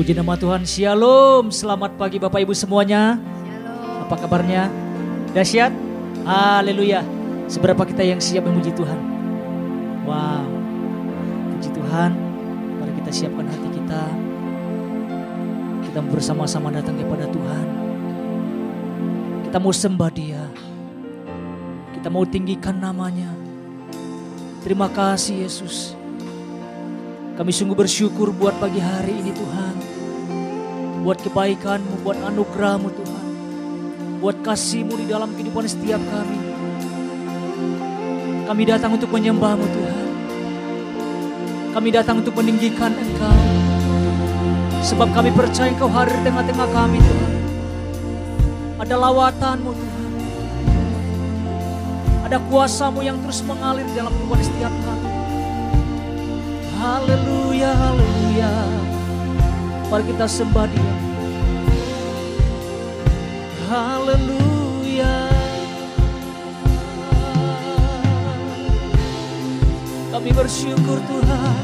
Puji nama Tuhan. Shalom. Selamat pagi Bapak Ibu semuanya. Shalom. Apa kabarnya? Dahsyat? Haleluya. Seberapa kita yang siap memuji Tuhan? Wow. Puji Tuhan. Mari kita siapkan hati kita. Kita bersama-sama datang kepada Tuhan. Kita mau sembah Dia. Kita mau tinggikan namanya. Terima kasih Yesus. Kami sungguh bersyukur buat pagi hari ini Tuhan. Buat kebaikan-Mu, buat anugerah-Mu Tuhan. Buat kasih-Mu di dalam kehidupan setiap kami. Kami datang untuk menyembah-Mu Tuhan. Kami datang untuk meninggikan Engkau. Sebab kami percaya Engkau hadir di tengah-tengah kami Tuhan. Ada lawatan-Mu Tuhan. Ada kuasa-Mu yang terus mengalir dalam kehidupan setiap kami. Haleluya, haleluya. Mari kita sembah Dia. Haleluya. Kami bersyukur Tuhan.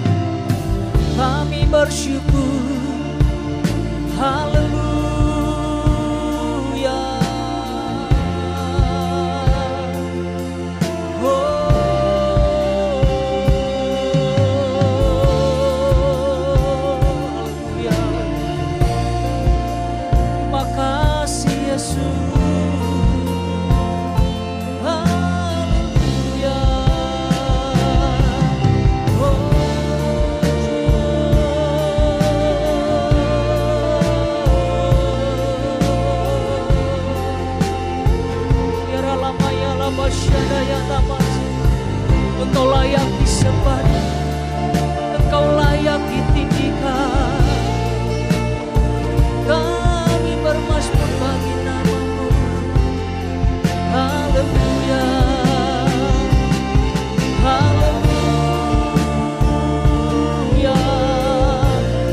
Kami bersyukur. Haleluya. Engkau layak disembah, Engkau layak ditinggikan. Kami bermazmur bagi nama-Mu. Haleluya, haleluya.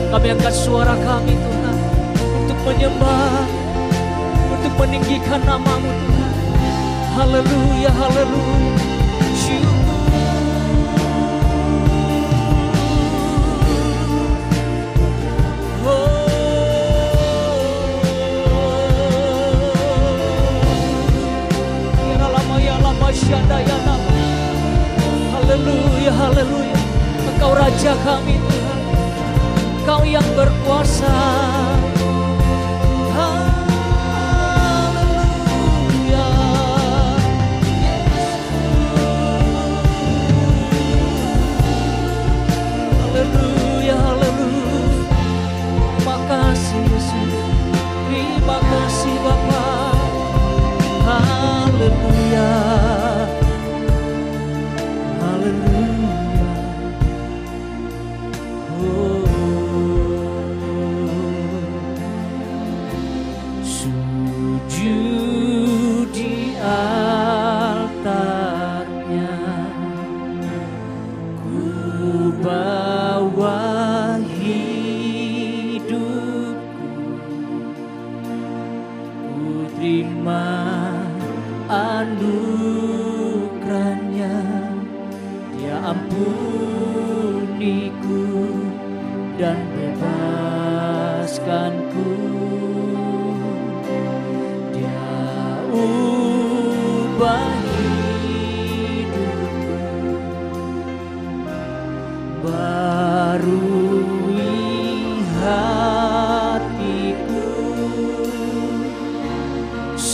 Kami angkat suara kami Tuhan untuk menyembah, untuk meninggikan nama-Mu Tuhan. Haleluya, haleluya. Haleluya, haleluya. Engkau Raja kami Tuhan. Engkau yang berkuasa. Haleluya. Haleluya, haleluya. Terima kasih Yesus. Terima kasih Bapa. Haleluya.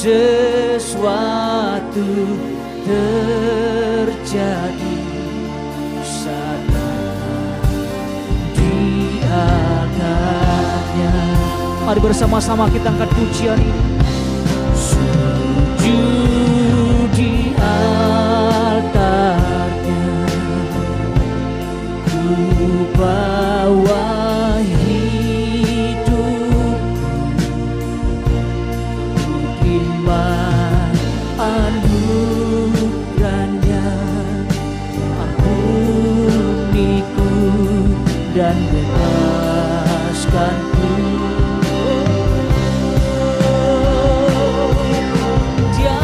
Sesuatu terjadi saat di hadapannya. Mari bersama-sama kita angkat pujian ini. Sujud di altarnya, ku bawa dan bebaskanku. Dia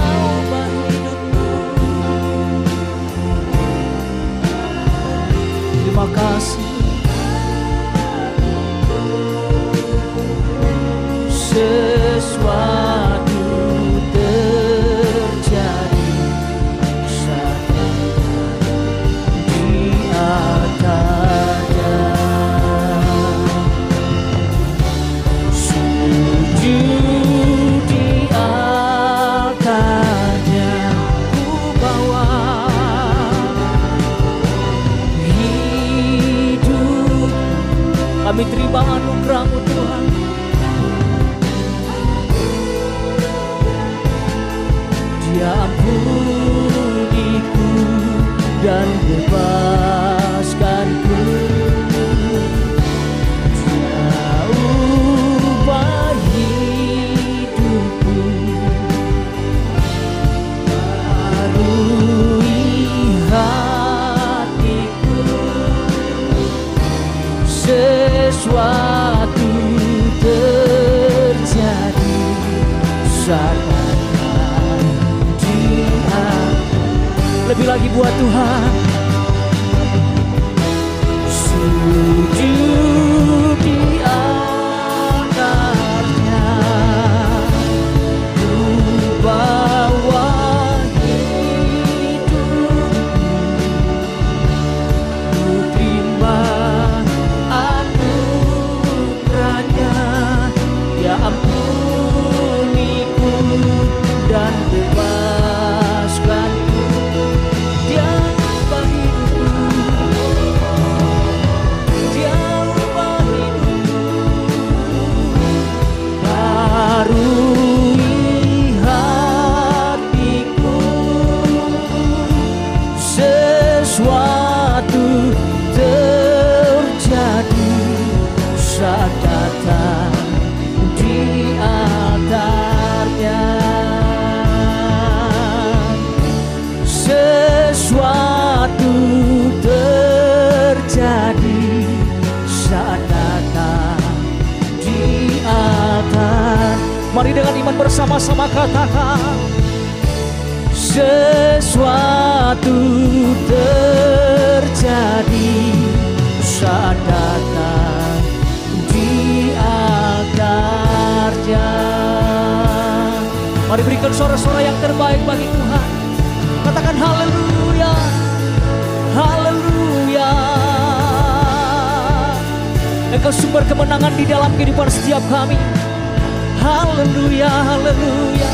buat Tuhan. Sujud di altarnya, ku bawa hidup, ku terima anugerahnya. Dia ampuniku dan bebaskanku. Dia ubah hidupku, Dia ubah hidupku, barui hatiku. Sesuatu terjadi saat datang di altarnya. Sesuatu terjadi saat datang di altar. Mari dengan iman bersama-sama katakan, sesuatu terjadi saat datang di altarnya. Mari berikan suara-suara yang terbaik bagi Tuhan. Katakan haleluya, haleluya. Engkau sumber kemenangan di dalam kehidupan setiap kami. Haleluya, haleluya.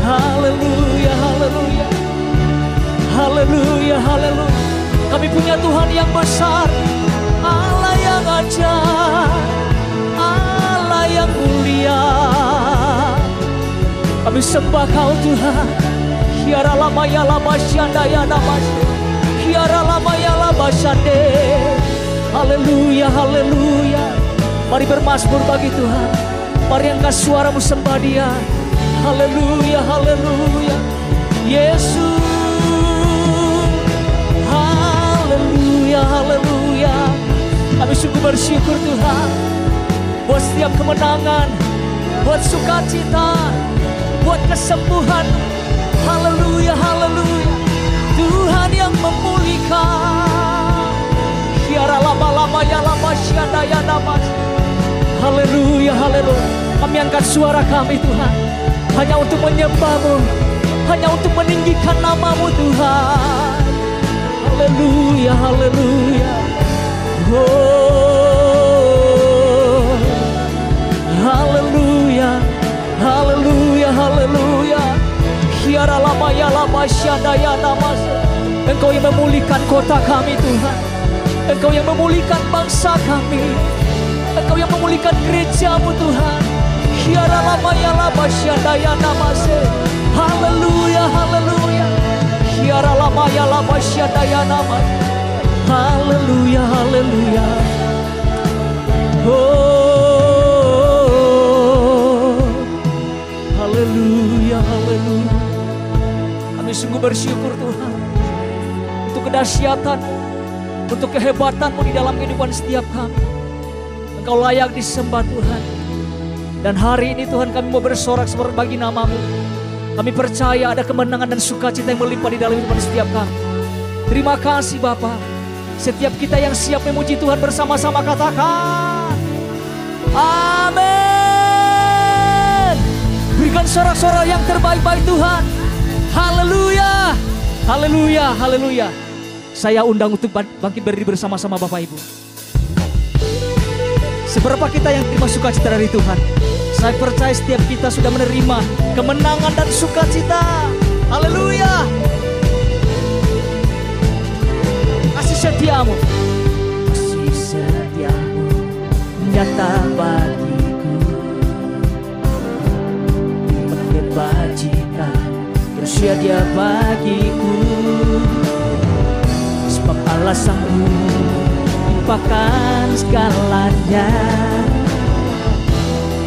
Haleluya, haleluya. Haleluya, haleluya. Kami punya Tuhan yang besar, Allah yang ajaib, Allah yang mulia. Kami sembah Kau Tuhan. Hiara lama ya lama syanda ya namas, hiara lama ya lama syande. Haleluya, haleluya. Mari bermazmur bagi Tuhan. Mari angkat suaramu sembah Dia. Haleluya, haleluya. Yesus. Haleluya, haleluya. Kami sungguh bersyukur Tuhan buat setiap kemenangan, buat sukacita, buat kesembuhan. Haleluya, haleluya. Tuhan yang memulihkan. Hiara lama-lama ya lama syanda ya namas. Haleluya, haleluya. Kami angkat suara kami Tuhan, hanya untuk menyembah-Mu, hanya untuk meninggikan nama-Mu Tuhan. Haleluya, haleluya. Oh, haleluya, haleluya, haleluya. Hiara lama ya lama syanda ya namas. Engkau yang memulihkan kota kami Tuhan, Engkau yang memulihkan bangsa kami, Engkau yang memulihkan gereja-Mu Tuhan. Hiara lama ya lama syanda ya namas. Haleluya, haleluya. Hiara lama ya lama syanda ya namas. Haleluya, haleluya. Oh, haleluya, haleluya. Kami sungguh bersyukur Tuhan untuk kedahsyatan, untuk kehebatan-Mu di dalam kehidupan setiap kami. Engkau layak disembah Tuhan. Dan hari ini Tuhan kami mau bersorak bagi nama-Mu. Kami percaya ada kemenangan dan sukacita yang melimpah di dalam kehidupan setiap kami. Terima kasih Bapa. Setiap kita yang siap memuji Tuhan bersama-sama katakan amin. Berikan sorak-sorak yang terbaik bagi Tuhan. Haleluya, haleluya, haleluya. Saya undang untuk bangkit berdiri bersama-sama Bapak Ibu. Seberapa kita yang terima sukacita dari Tuhan? Saya percaya setiap kita sudah menerima kemenangan dan sukacita. Haleluya. Kasih setiamu, kasih setiamu nyata bagiku, kebajikan tersedia bagiku. Sebab Allah sanggup limpahkan segalanya,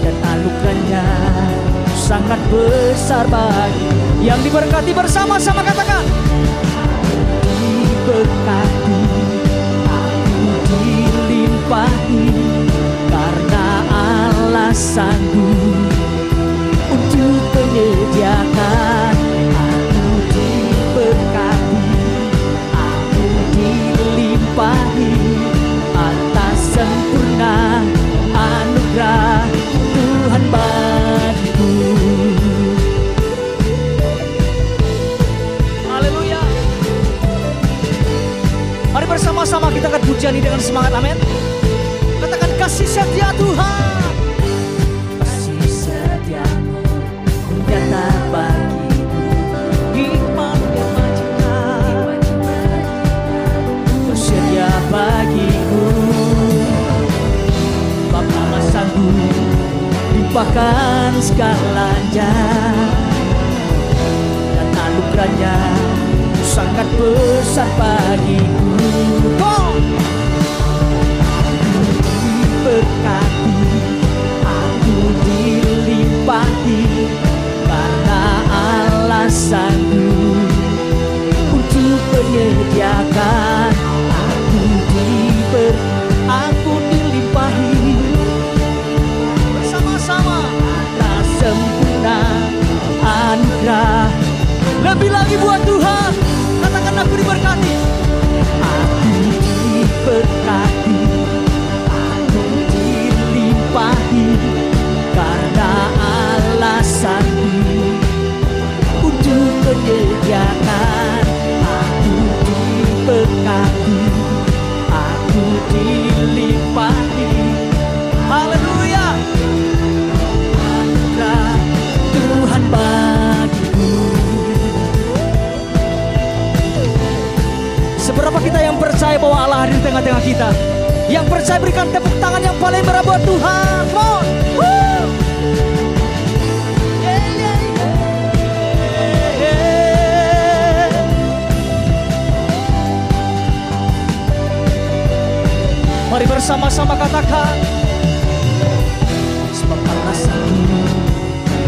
dan anugerahnya sangat besar bagi yang diberkati bersama-sama katakan. Diberkati, aku dilimpahi, karena alasanku untuk menyediakan. Aku diberkati, aku dilimpahi atas sempurna anugerah Tuhan bagiku. Haleluya. Mari bersama-sama kita akan pujian ini dengan semangat, amin. Katakan kasih setia Tuhan. Kasih setiamu nyata bagiku, hikmat yang majikan bersedia bagiku. Bapa sanggup limpahkan segalanya, dan anugerahnya sangat besar bagiku. Berkati, aku dilimpahi karena alasanku untuk menyediakan. Aku dilimpahi bersama-sama atas sempurna anugerah. Lebih lagi buat Tuhan, katakan aku diberkati. Aku diberkati, karena alasanku untuk menyediakan. Aku diberkati, aku dilimpahi. Haleluya. Anugerah Tuhan bagiku. Seberapa kita yang percaya bahwa Allah hadir di tengah-tengah kita? Yang percaya berikan tepuk tangan yang paling meriah buat Tuhan. Mari bersama-sama katakan, sebab alasanku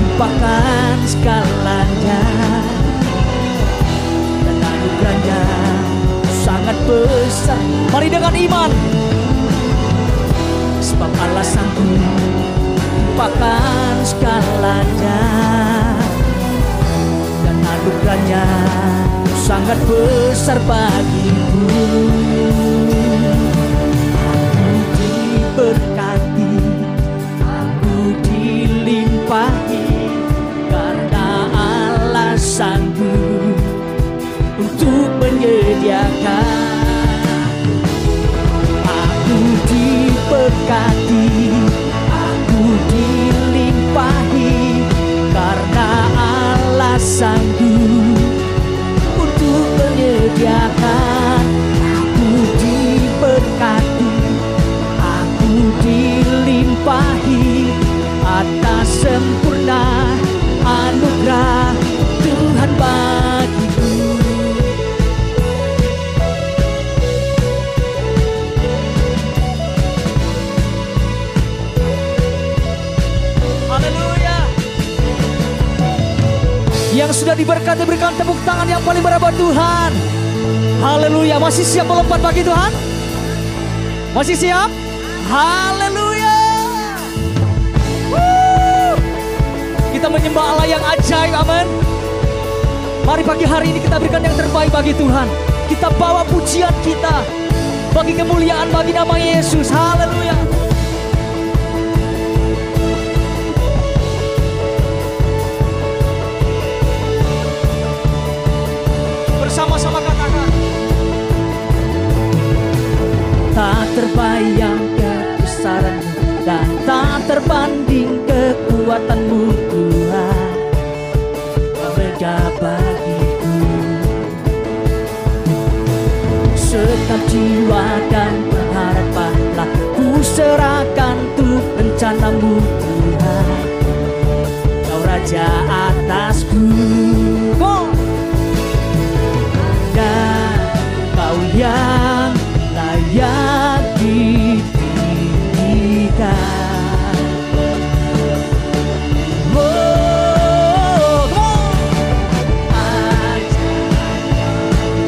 lupakan segalanya, dan anugerahnya sangat besar. Mari dengan iman. Sebab alasanku lupakan segalanya, dan anugerahnya sangat besar bagiku. Aku diberkati, aku dilimpahi karena alasanku untuk menyediakan. Berkati, aku dilimpahi karena alasanku untuk menyediakan. Aku diberkati, aku dilimpahi atas sempurna anugerah Tuhan bagiku. Yang sudah diberkati berikan tepuk tangan yang paling meriah buat Tuhan. Haleluya. Masih siap melompat bagi Tuhan? Masih siap? Haleluya. Kita menyembah Allah yang ajaib, amin. Mari pagi hari ini kita berikan yang terbaik bagi Tuhan. Kita bawa pujian kita bagi kemuliaan bagi nama Yesus. Haleluya. Sama-sama katakan. Tak terbayang kebesaran-Mu dan tak terbanding kekuatan-Mu Tuhan. Berharga bagiku, sekap jiwa dan pengharapanlah ku serahkan untuk rencana-Mu Tuhan. Kau Raja atasku, Kau yang layak ditinggikan.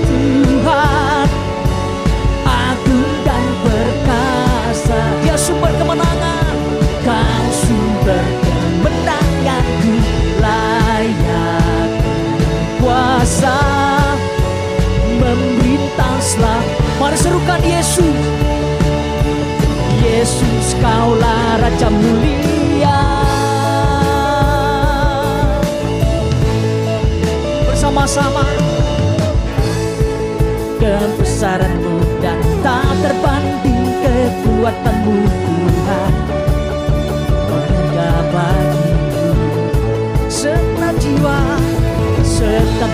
Tuhan agung dan perkasa, Dia sumber kemenangan. Kau serukan Yesus. Yesus, Kaulah Raja mulia. Bersama-sama. Kebesaran-Mu dan tak terbanding kekuatan-Mu Tuhan. Berharga bagiku setap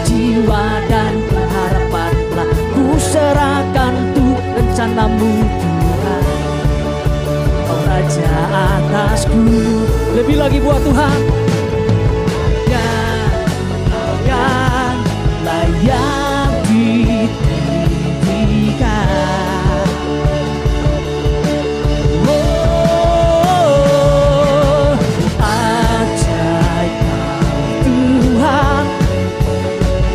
jiwa dan pengharapanlah ku serahkan untuk rencana-Mu Tuhan. Oh Raja atasku, lebih lagi buat Tuhan. Yang layak ditinggikan. Oh, ajaib Tuhan,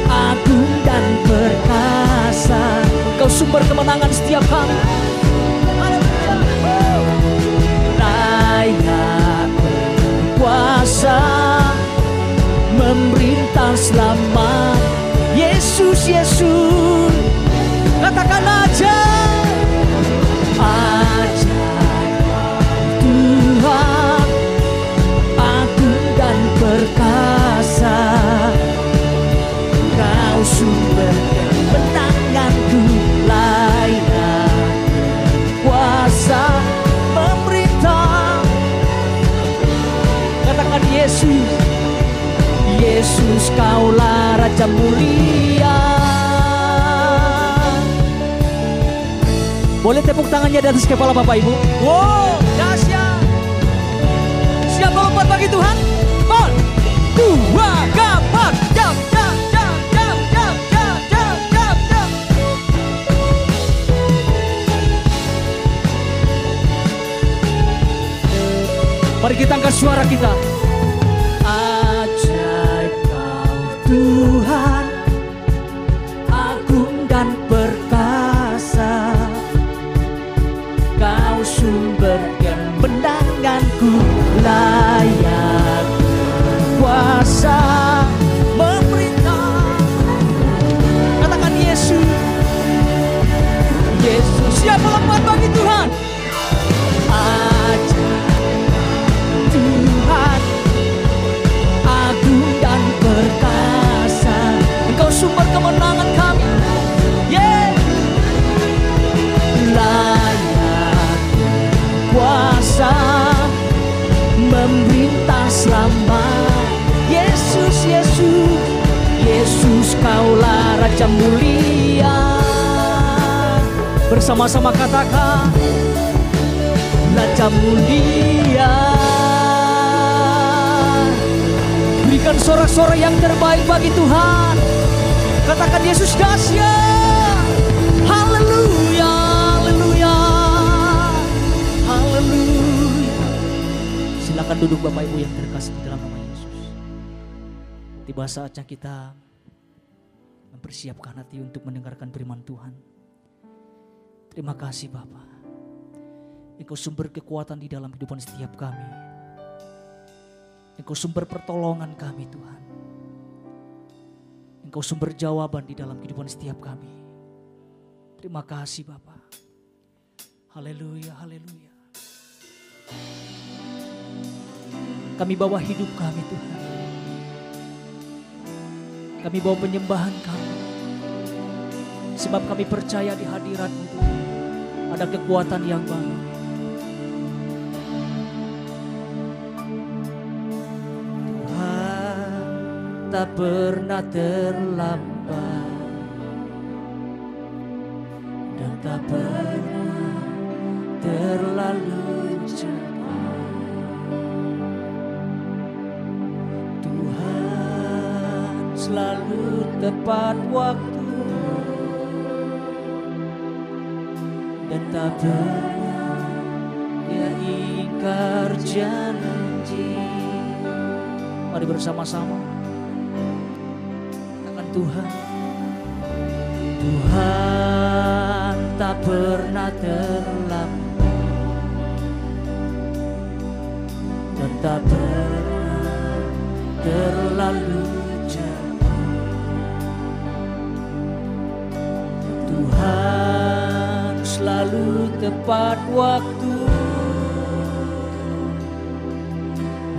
agung dan perkasa. Kau sumber kemenangan setiap kami. Layak berkuasa, memerintah selamat. Yesus, Yesus, katakan aja. Tuhan, agung dan perkasa. Kau sumber kemenanganku, layak kuasa memerintah. Katakan Yesus. Yesus, Kaulah Raja mulia. Boleh tepuk tangannya di atas kepala Bapak Ibu. Wow, dahsyat. Siap melompat bagi Tuhan? 1, 2, 3, 4. Jam. Mari kita angkat suara kita. Tuhan, agung dan perkasa. Kau sumber kemenanganku, layak kuasa memerintah. Katakan Yesus. Yesus, siap melompat bagi Tuhan. Tuhan, agung dan perkasa. Engkau sumber kemenangan kami. Layak kuasa, memerintah selamat. Yesus, Yesus, Yesus, Kaulah Raja mulia. Bersama-sama katakan, Raja mulia. Berikan sorak-sorak yang terbaik bagi Tuhan. Katakan Yesus dahsyat. Haleluya, haleluya, haleluya. Silakan duduk Bapak Ibu yang terkasih di dalam nama Yesus. Tiba saatnya kita mempersiapkan hati untuk mendengarkan firman Tuhan. Terima kasih Bapa. Engkau sumber kekuatan di dalam kehidupan setiap kami. Engkau sumber pertolongan kami Tuhan. Engkau sumber jawaban di dalam kehidupan setiap kami. Terima kasih Bapa. Haleluya, haleluya. Kami bawa hidup kami Tuhan. Kami bawa penyembahan kami. Sebab kami percaya di hadirat-Mu Tuhan. Ada kekuatan yang baru. Tak pernah terlambat dan tak pernah terlalu cepat. Tuhan selalu tepat waktu dan tak pernah Dia ingkar janji. Mari bersama-sama. Tuhan, Tuhan tak pernah terlambat dan tak pernah terlalu cepat. Tuhan selalu tepat waktu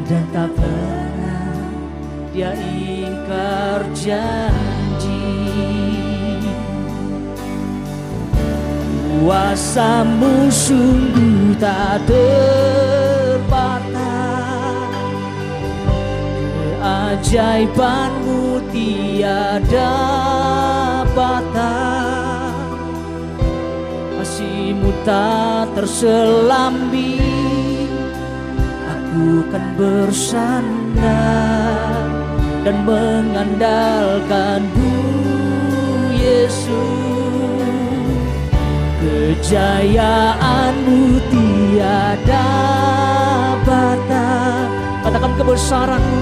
dan tak pernah Dia ingkar janji. Kuasa-Mu sungguh tak terbatas, keajaiban-Mu tiada batas, kasih-Mu tak terselambi. Aku kan bersandar dan mengandalkan-Mu Yesus. Kejayaan-Mu tiada batas. Katakan kebesaran-Mu.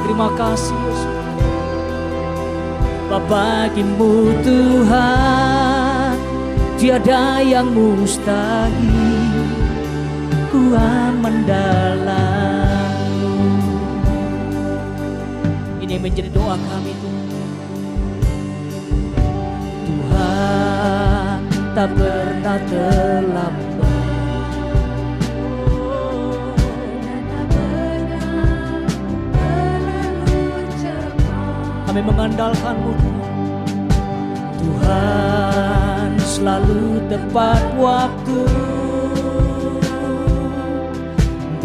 Terima kasih Yesus. Bagimu Tuhan tiada yang mustahil, ku aman dalam-Mu. Ini yang menjadi doa kami Tuhan, tak pernah terlambat. Kami mengandalkan-Mu Tuhan, selalu tepat waktu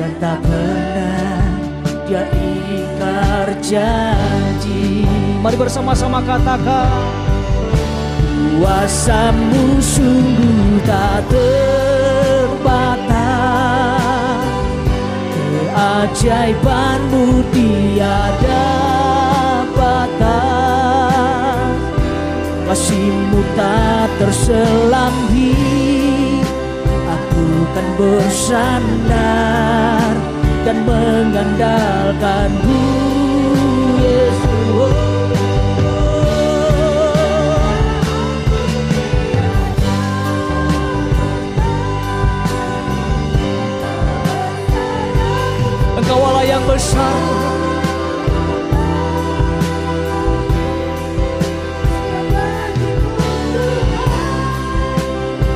dan tak pernah Dia ingkar janji. Mari bersama-sama katakan, kuasa-Mu sungguh tak terbatas, keajaiban-Mu tiada batas, kasih-Mu tak terselambi. Aku kan bersandar dan mengandalkan-Mu Yesus. Engkau Allah yang besar,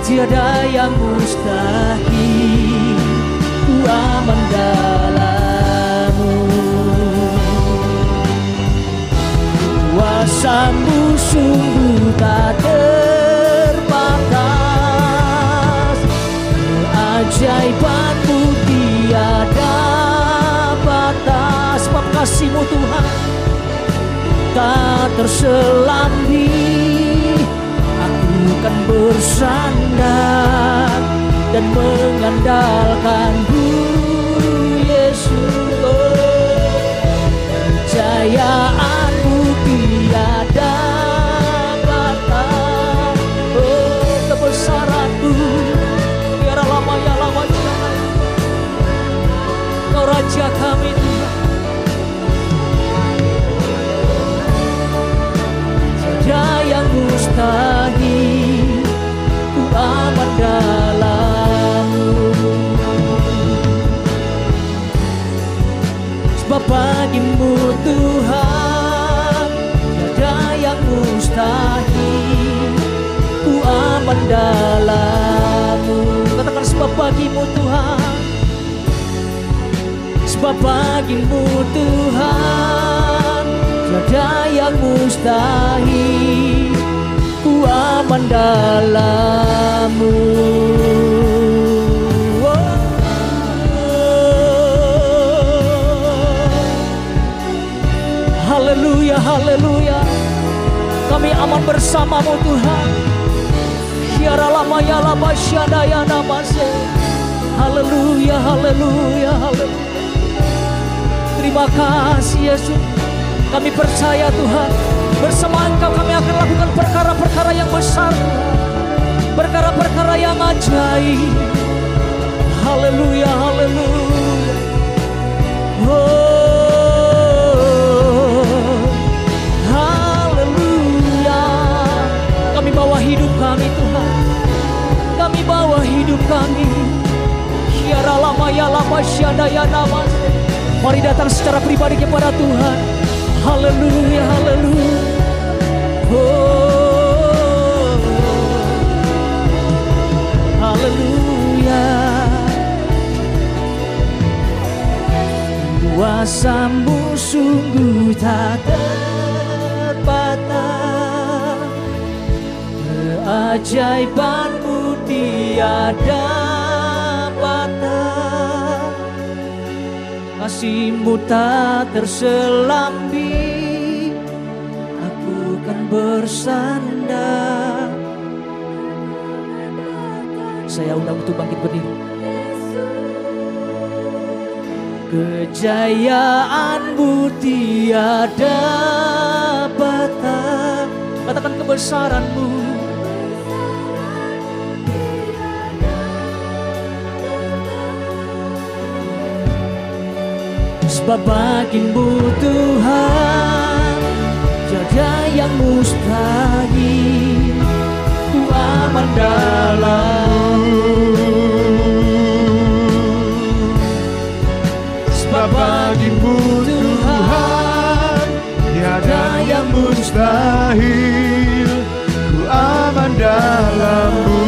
tiada yang mustahil, ku aman dalam-Mu. Kuasa-Mu sungguh tak terbatas, keajaiban-Mu tiada batas, sebab kasih-Mu Tuhan tak terselambi. Kan bersandar dan mengandalkan-Mu Yesus. Kejayaan-Mu tiada batas, kebesaran-Mu tiada lama jalan. Kau Raja kami Tuhan, tiada yang mustahil, ku aman dalam-Mu. Sebab bagimu Tuhan tiada yang mustahil, ku aman dalam-Mu. Katakan sebab bagimu Tuhan, sebab bagimu Tuhan tiada yang mustahil, ku aman dalam-Mu. Haleluya, haleluya. Kami aman bersama-Mu Tuhan. Tiara lama ya lama syadaya namase. Haleluya, haleluya, haleluya. Terima kasih Yesus. Kami percaya Tuhan, bersama Engkau kami akan lakukan perkara-perkara yang besar, perkara-perkara yang ajaib. Haleluya, haleluya. Haleluya. Kami bawa hidup kami Tuhan, kami bawa hidup kami. Syara lama ya lama syadaya namas. Mari datang secara pribadi kepada Tuhan. Haleluya, haleluya. Oh, haleluya. Kuasa-Mu sungguh tak terbatas, keajaiban-Mu tiada batas, kasih-Mu tak terselambi, aku kan bersandar. Saya undang untuk bangkit berdiri. Kejayaan-Mu tiada batas, katakan kebesaran-Mu. Sebab bagi-Mu Tuhan tiada yang mustahil, ku aman dalam-Mu. Sebab bagi-Mu Tuhan tiada yang mustahil, ku aman dalam-Mu.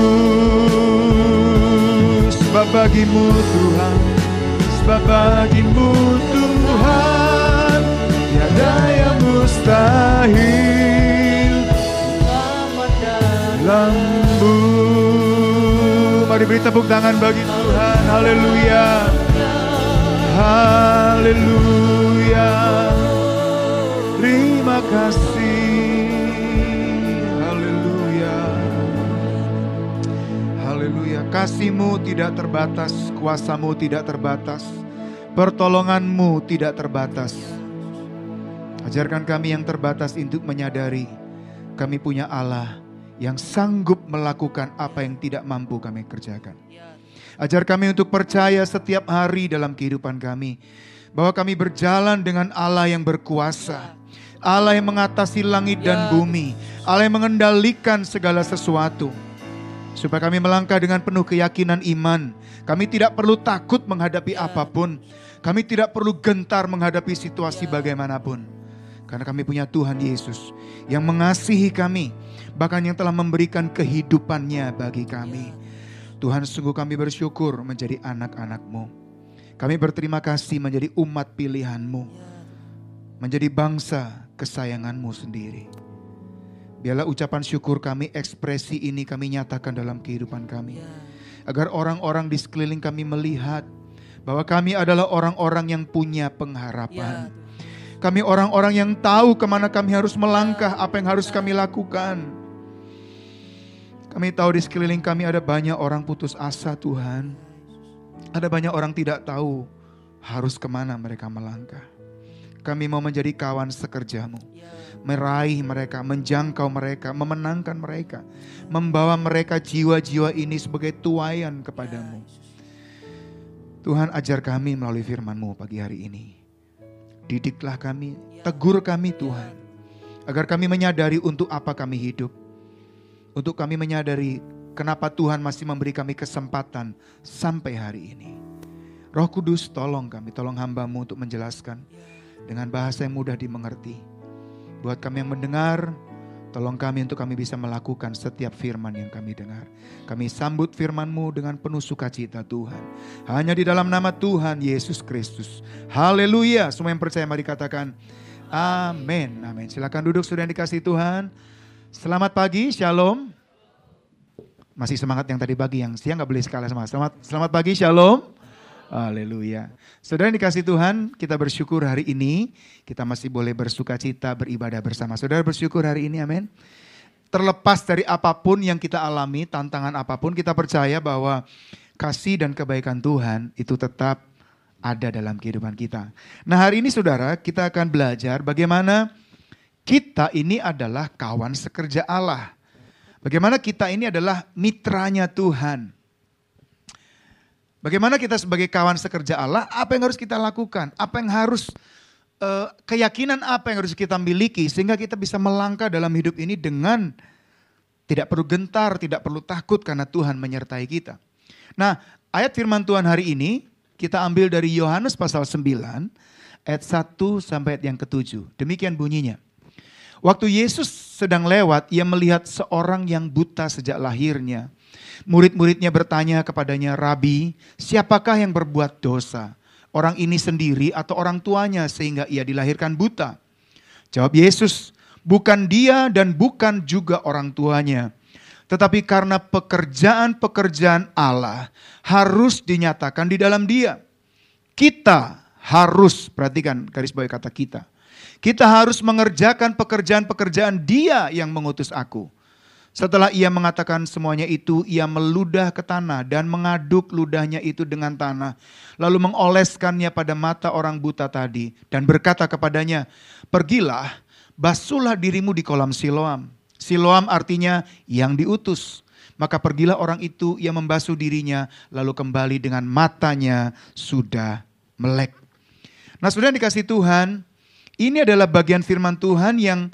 Sebab bagi-Mu Tuhan, sebab bagi-Mu Tuhan tiada yang mustahil, ku aman dalam-Mu. Mari beri tepuk tangan bagi Tuhan. Haleluya, haleluya. Terima kasih. Haleluya, haleluya. Kasih-Mu tidak terbatas, kuasa-Mu tidak terbatas, pertolongan-Mu tidak terbatas. Ajarkan kami yang terbatas untuk menyadari kami punya Allah yang sanggup melakukan apa yang tidak mampu kami kerjakan. Ajar kami untuk percaya setiap hari dalam kehidupan kami bahwa kami berjalan dengan Allah yang berkuasa, Allah yang mengatasi langit dan bumi, Allah yang mengendalikan segala sesuatu. Supaya kami melangkah dengan penuh keyakinan iman. Kami tidak perlu takut menghadapi apapun. Kami tidak perlu gentar menghadapi situasi bagaimanapun. Karena kami punya Tuhan Yesus yang mengasihi kami, bahkan yang telah memberikan kehidupannya bagi kami. Tuhan, sungguh kami bersyukur menjadi anak-anak-Mu. Kami berterima kasih menjadi umat pilihan-Mu, menjadi bangsa kesayangan-Mu sendiri. Biarlah ucapan syukur kami, ekspresi ini kami nyatakan dalam kehidupan kami. Agar orang-orang di sekeliling kami melihat bahwa kami adalah orang-orang yang punya pengharapan. Kami orang-orang yang tahu kemana kami harus melangkah, apa yang harus kami lakukan. Kami tahu di sekeliling kami ada banyak orang putus asa, Tuhan. Ada banyak orang tidak tahu harus kemana mereka melangkah. Kami mau menjadi kawan sekerja-Mu. Meraih mereka, menjangkau mereka, memenangkan mereka. Membawa mereka jiwa-jiwa ini sebagai tuaian kepadamu. Tuhan, ajar kami melalui firman-Mu pagi hari ini. Didiklah kami, tegur kami Tuhan. Agar kami menyadari untuk apa kami hidup. Untuk kami menyadari kenapa Tuhan masih memberi kami kesempatan sampai hari ini. Roh Kudus, tolong kami, tolong hamba-Mu untuk menjelaskan dengan bahasa yang mudah dimengerti. Buat kami yang mendengar, tolong kami untuk kami bisa melakukan setiap firman yang kami dengar. Kami sambut firman-Mu dengan penuh sukacita Tuhan. Hanya di dalam nama Tuhan Yesus Kristus. Haleluya. Semua yang percaya mari katakan amin. Amin. Silakan duduk sudah yang dikasihi Tuhan. Selamat pagi, shalom. Masih semangat yang tadi pagi, yang siang gak boleh sekali semangat. Selamat pagi, shalom. Haleluya. Saudara yang dikasihi Tuhan, kita bersyukur hari ini kita masih boleh bersuka cita beribadah bersama. Saudara bersyukur hari ini, amin. Terlepas dari apapun yang kita alami, tantangan apapun, kita percaya bahwa kasih dan kebaikan Tuhan itu tetap ada dalam kehidupan kita. Nah, hari ini saudara, kita akan belajar bagaimana kita ini adalah kawan sekerja Allah. Bagaimana kita ini adalah mitranya Tuhan. Bagaimana kita sebagai kawan sekerja Allah, apa yang harus kita lakukan? Apa yang harus, keyakinan apa yang harus kita miliki sehingga kita bisa melangkah dalam hidup ini dengan tidak perlu gentar, tidak perlu takut karena Tuhan menyertai kita. Nah, ayat firman Tuhan hari ini kita ambil dari Yohanes pasal 9 ayat 1 sampai ayat yang ke-7. Demikian bunyinya. Waktu Yesus sedang lewat, ia melihat seorang yang buta sejak lahirnya. Murid-muridnya bertanya kepadanya, "Rabi, siapakah yang berbuat dosa? Orang ini sendiri atau orang tuanya sehingga ia dilahirkan buta?" Jawab Yesus, "Bukan dia dan bukan juga orang tuanya. Tetapi karena pekerjaan-pekerjaan Allah harus dinyatakan di dalam dia. Kita harus," perhatikan garis bawahi kata kita. "Kita harus mengerjakan pekerjaan-pekerjaan Dia yang mengutus aku." Setelah ia mengatakan semuanya itu, ia meludah ke tanah dan mengaduk ludahnya itu dengan tanah. Lalu mengoleskannya pada mata orang buta tadi dan berkata kepadanya, "Pergilah, basuhlah dirimu di kolam Siloam." Siloam artinya yang diutus. Maka pergilah orang itu, ia membasuh dirinya, lalu kembali dengan matanya sudah melek. Nah, saudara dikasih Tuhan, ini adalah bagian firman Tuhan yang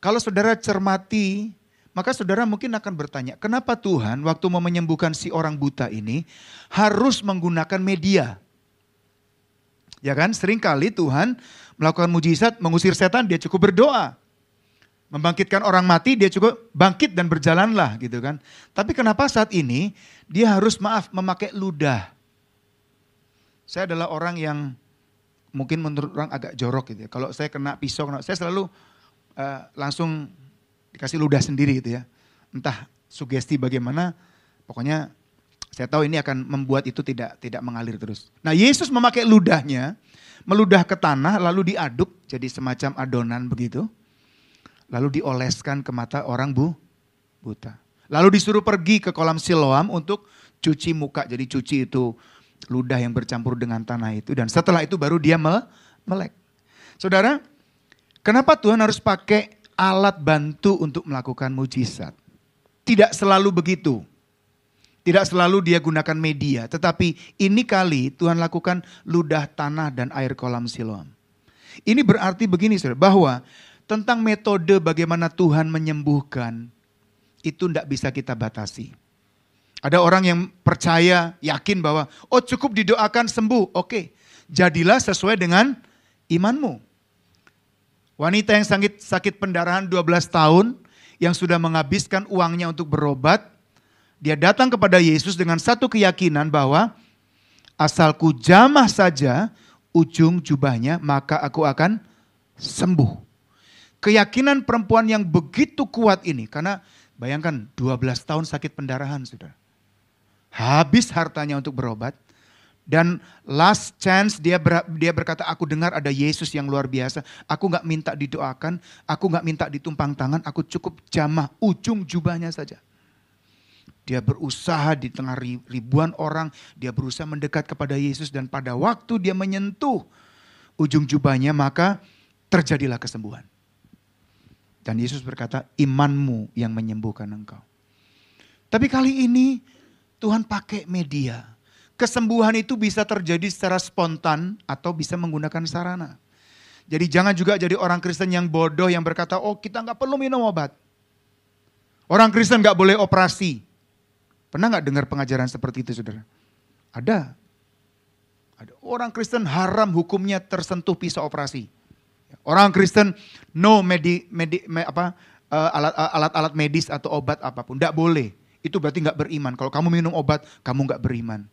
kalau saudara cermati, maka saudara mungkin akan bertanya, kenapa Tuhan waktu mau menyembuhkan si orang buta ini harus menggunakan media? Ya kan, seringkali Tuhan melakukan mujizat, mengusir setan, dia cukup berdoa. Membangkitkan orang mati, dia cukup bangkit dan berjalanlah gitu kan. Tapi kenapa saat ini dia harus memakai ludah? Saya adalah orang yang mungkin menurut orang agak jorok gitu ya. Kalau saya kena pisau, saya selalu langsung dikasih ludah sendiri gitu ya. Entah sugesti bagaimana, pokoknya saya tahu ini akan membuat itu tidak mengalir terus. Nah, Yesus memakai ludahnya, meludah ke tanah lalu diaduk jadi semacam adonan begitu. Lalu dioleskan ke mata orang buta. Lalu disuruh pergi ke kolam Siloam untuk cuci muka. Jadi cuci itu ludah yang bercampur dengan tanah itu. Dan setelah itu baru dia melek. Saudara, kenapa Tuhan harus pakai alat bantu untuk melakukan mujizat? Tidak selalu begitu. Tidak selalu dia gunakan media. Tetapi ini kali Tuhan lakukan ludah tanah dan air kolam Siloam. Ini berarti begini saudara, bahwa tentang metode bagaimana Tuhan menyembuhkan, itu tidak bisa kita batasi. Ada orang yang percaya, yakin bahwa, oh cukup didoakan sembuh. Oke, jadilah sesuai dengan imanmu. Wanita yang sakit pendarahan 12 tahun, yang sudah menghabiskan uangnya untuk berobat, dia datang kepada Yesus dengan satu keyakinan bahwa, asalku jamah saja ujung jubahnya, maka aku akan sembuh. Keyakinan perempuan yang begitu kuat ini, karena bayangkan 12 tahun sakit pendarahan sudah. Habis hartanya untuk berobat. Dan last chance dia berkata, aku dengar ada Yesus yang luar biasa. Aku gak minta didoakan, aku gak minta ditumpang tangan, aku cukup jamah ujung jubahnya saja. Dia berusaha di tengah ribuan orang, dia berusaha mendekat kepada Yesus. Dan pada waktu dia menyentuh ujung jubahnya, maka terjadilah kesembuhan. Dan Yesus berkata, imanmu yang menyembuhkan engkau. Tapi kali ini Tuhan pakai media. Kesembuhan itu bisa terjadi secara spontan atau bisa menggunakan sarana. Jadi jangan juga jadi orang Kristen yang bodoh yang berkata, oh kita gak perlu minum obat. Orang Kristen gak boleh operasi. Pernah gak dengar pengajaran seperti itu saudara? Ada. Orang Kristen haram hukumnya tersentuh pisau operasi. Orang Kristen no alat-alat medis atau obat apapun. Tidak boleh. Itu berarti nggak beriman. Kalau kamu minum obat, kamu nggak beriman.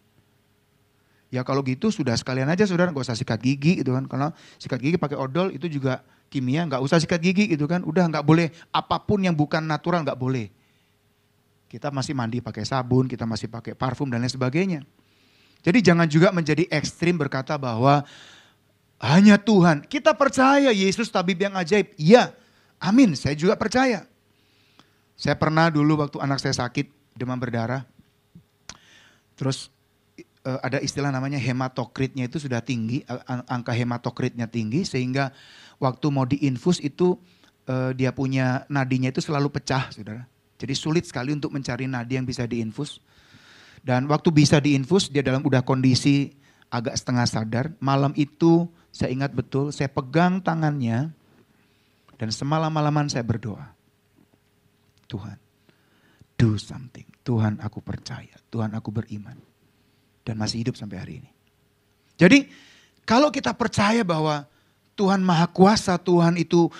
Ya kalau gitu sudah sekalian aja saudara, nggak usah sikat gigi gitu kan. Karena sikat gigi pakai odol itu juga kimia, nggak usah sikat gigi gitu kan. Udah nggak boleh, apapun yang bukan natural nggak boleh. Kita masih mandi pakai sabun, kita masih pakai parfum dan lain sebagainya. Jadi jangan juga menjadi ekstrim berkata bahwa hanya Tuhan. Kita percaya Yesus tabib yang ajaib. Iya, amin. Saya juga percaya. Saya pernah dulu waktu anak saya sakit demam berdarah. Terus ada istilah namanya hematokritnya itu sudah tinggi. Angka hematokritnya tinggi sehingga waktu mau diinfus itu dia punya nadinya itu selalu pecah saudara. Jadi sulit sekali untuk mencari nadi yang bisa diinfus. Dan waktu bisa diinfus dia dalam udah kondisi agak setengah sadar. Malam itu saya ingat betul, saya pegang tangannya dan semalam-malaman saya berdoa. Tuhan, do something. Tuhan aku percaya, Tuhan aku beriman. Dan masih hidup sampai hari ini. Jadi Kalau kita percaya bahwa Tuhan Maha Kuasa, Tuhan itu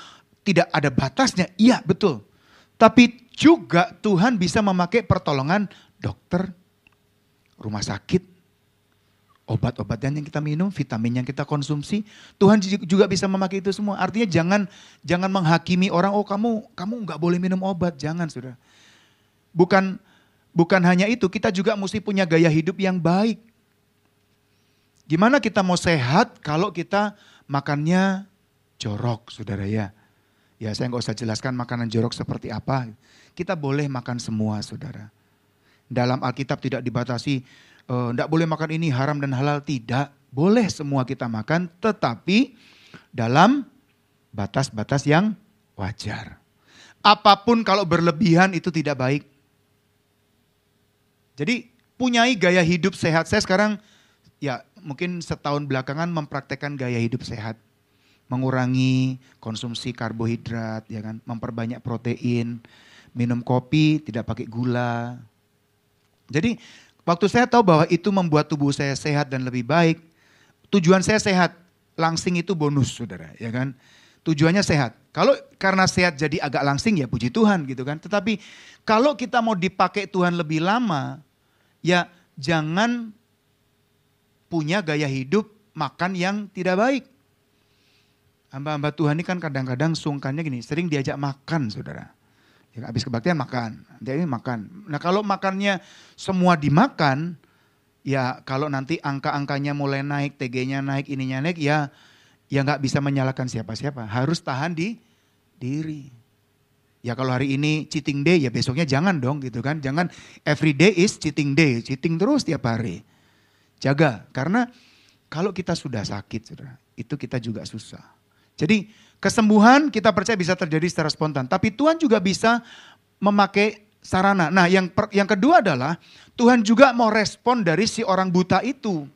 tidak ada batasnya, iya betul. Tapi juga Tuhan bisa memakai pertolongan dokter, rumah sakit, obat-obatan yang kita minum, vitamin yang kita konsumsi, Tuhan juga bisa memakai itu semua. Artinya jangan menghakimi orang, oh kamu nggak boleh minum obat, jangan saudara. Bukan hanya itu, kita juga mesti punya gaya hidup yang baik. Gimana kita mau sehat kalau kita makannya jorok, saudara ya? Ya saya nggak usah jelaskan makanan jorok seperti apa. Kita boleh makan semua, saudara. Dalam Alkitab tidak dibatasi, tidak boleh makan ini haram dan halal, tidak. Boleh semua kita makan, tetapi dalam batas-batas yang wajar. Apapun kalau berlebihan itu tidak baik. Jadi punyai gaya hidup sehat. Saya sekarang ya mungkin setahun belakangan mempraktekkan gaya hidup sehat. Mengurangi konsumsi karbohidrat, ya kan, memperbanyak protein, minum kopi tidak pakai gula. Jadi waktu saya tahu bahwa itu membuat tubuh saya sehat dan lebih baik, tujuan saya sehat, langsing itu bonus saudara, ya kan. Tujuannya sehat. Kalau karena sehat jadi agak langsing ya puji Tuhan gitu kan. Tetapi kalau kita mau dipakai Tuhan lebih lama, ya jangan punya gaya hidup makan yang tidak baik. Hamba-hamba Tuhan ini kan kadang-kadang sungkannya gini, sering diajak makan saudara. Ya, habis kebaktian makan, dia ini makan. Nah kalau makannya semua dimakan, ya kalau nanti angka-angkanya mulai naik, TG-nya naik, ininya naik, ya nggak bisa menyalahkan siapa-siapa. Harus tahan di diri. Ya kalau hari ini cheating day, ya besoknya jangan dong gitu kan. Jangan every day is cheating day, cheating terus tiap hari. Jaga, karena kalau kita sudah sakit, saudara, itu kita juga susah. Jadi kesembuhan kita percaya bisa terjadi secara spontan. Tapi Tuhan juga bisa memakai sarana. Nah yang kedua adalah Tuhan juga mau respon dari si orang buta itu.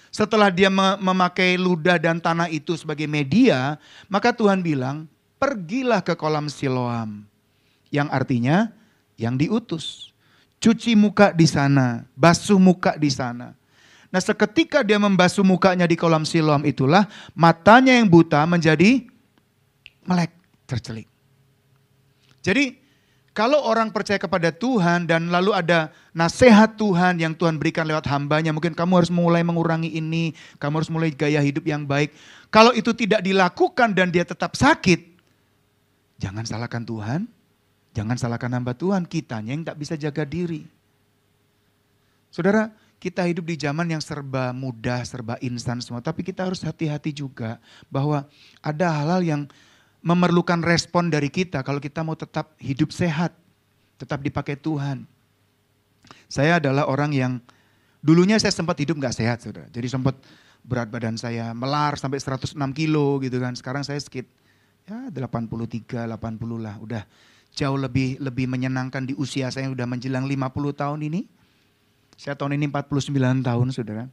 Setelah dia memakai ludah dan tanah itu sebagai media, maka Tuhan bilang, pergilah ke kolam Siloam. Yang artinya yang diutus. Cuci muka di sana, basuh muka di sana. Nah seketika dia membasuh mukanya di kolam Siloam itulah matanya yang buta menjadi melek, tercelik. Jadi kalau orang percaya kepada Tuhan dan lalu ada nasihat Tuhan yang Tuhan berikan lewat hambanya. Mungkin kamu harus mulai mengurangi ini, kamu harus mulai gaya hidup yang baik. Kalau itu tidak dilakukan dan dia tetap sakit, jangan salahkan Tuhan, jangan salahkan hamba Tuhan, kitanya yang tak bisa jaga diri. Saudara, kita hidup di zaman yang serba mudah, serba instan semua. Tapi kita harus hati-hati juga bahwa ada hal-hal yang memerlukan respon dari kita kalau kita mau tetap hidup sehat, tetap dipakai Tuhan. Saya adalah orang yang dulunya saya sempat hidup gak sehat, saudara. Jadi sempat berat badan saya melar sampai 106 kilo gitu kan. Sekarang saya sekitar ya 83, 80 lah. Udah jauh lebih menyenangkan di usia saya yang udah menjelang 50 tahun ini. Saya tahun ini 49 tahun saudara.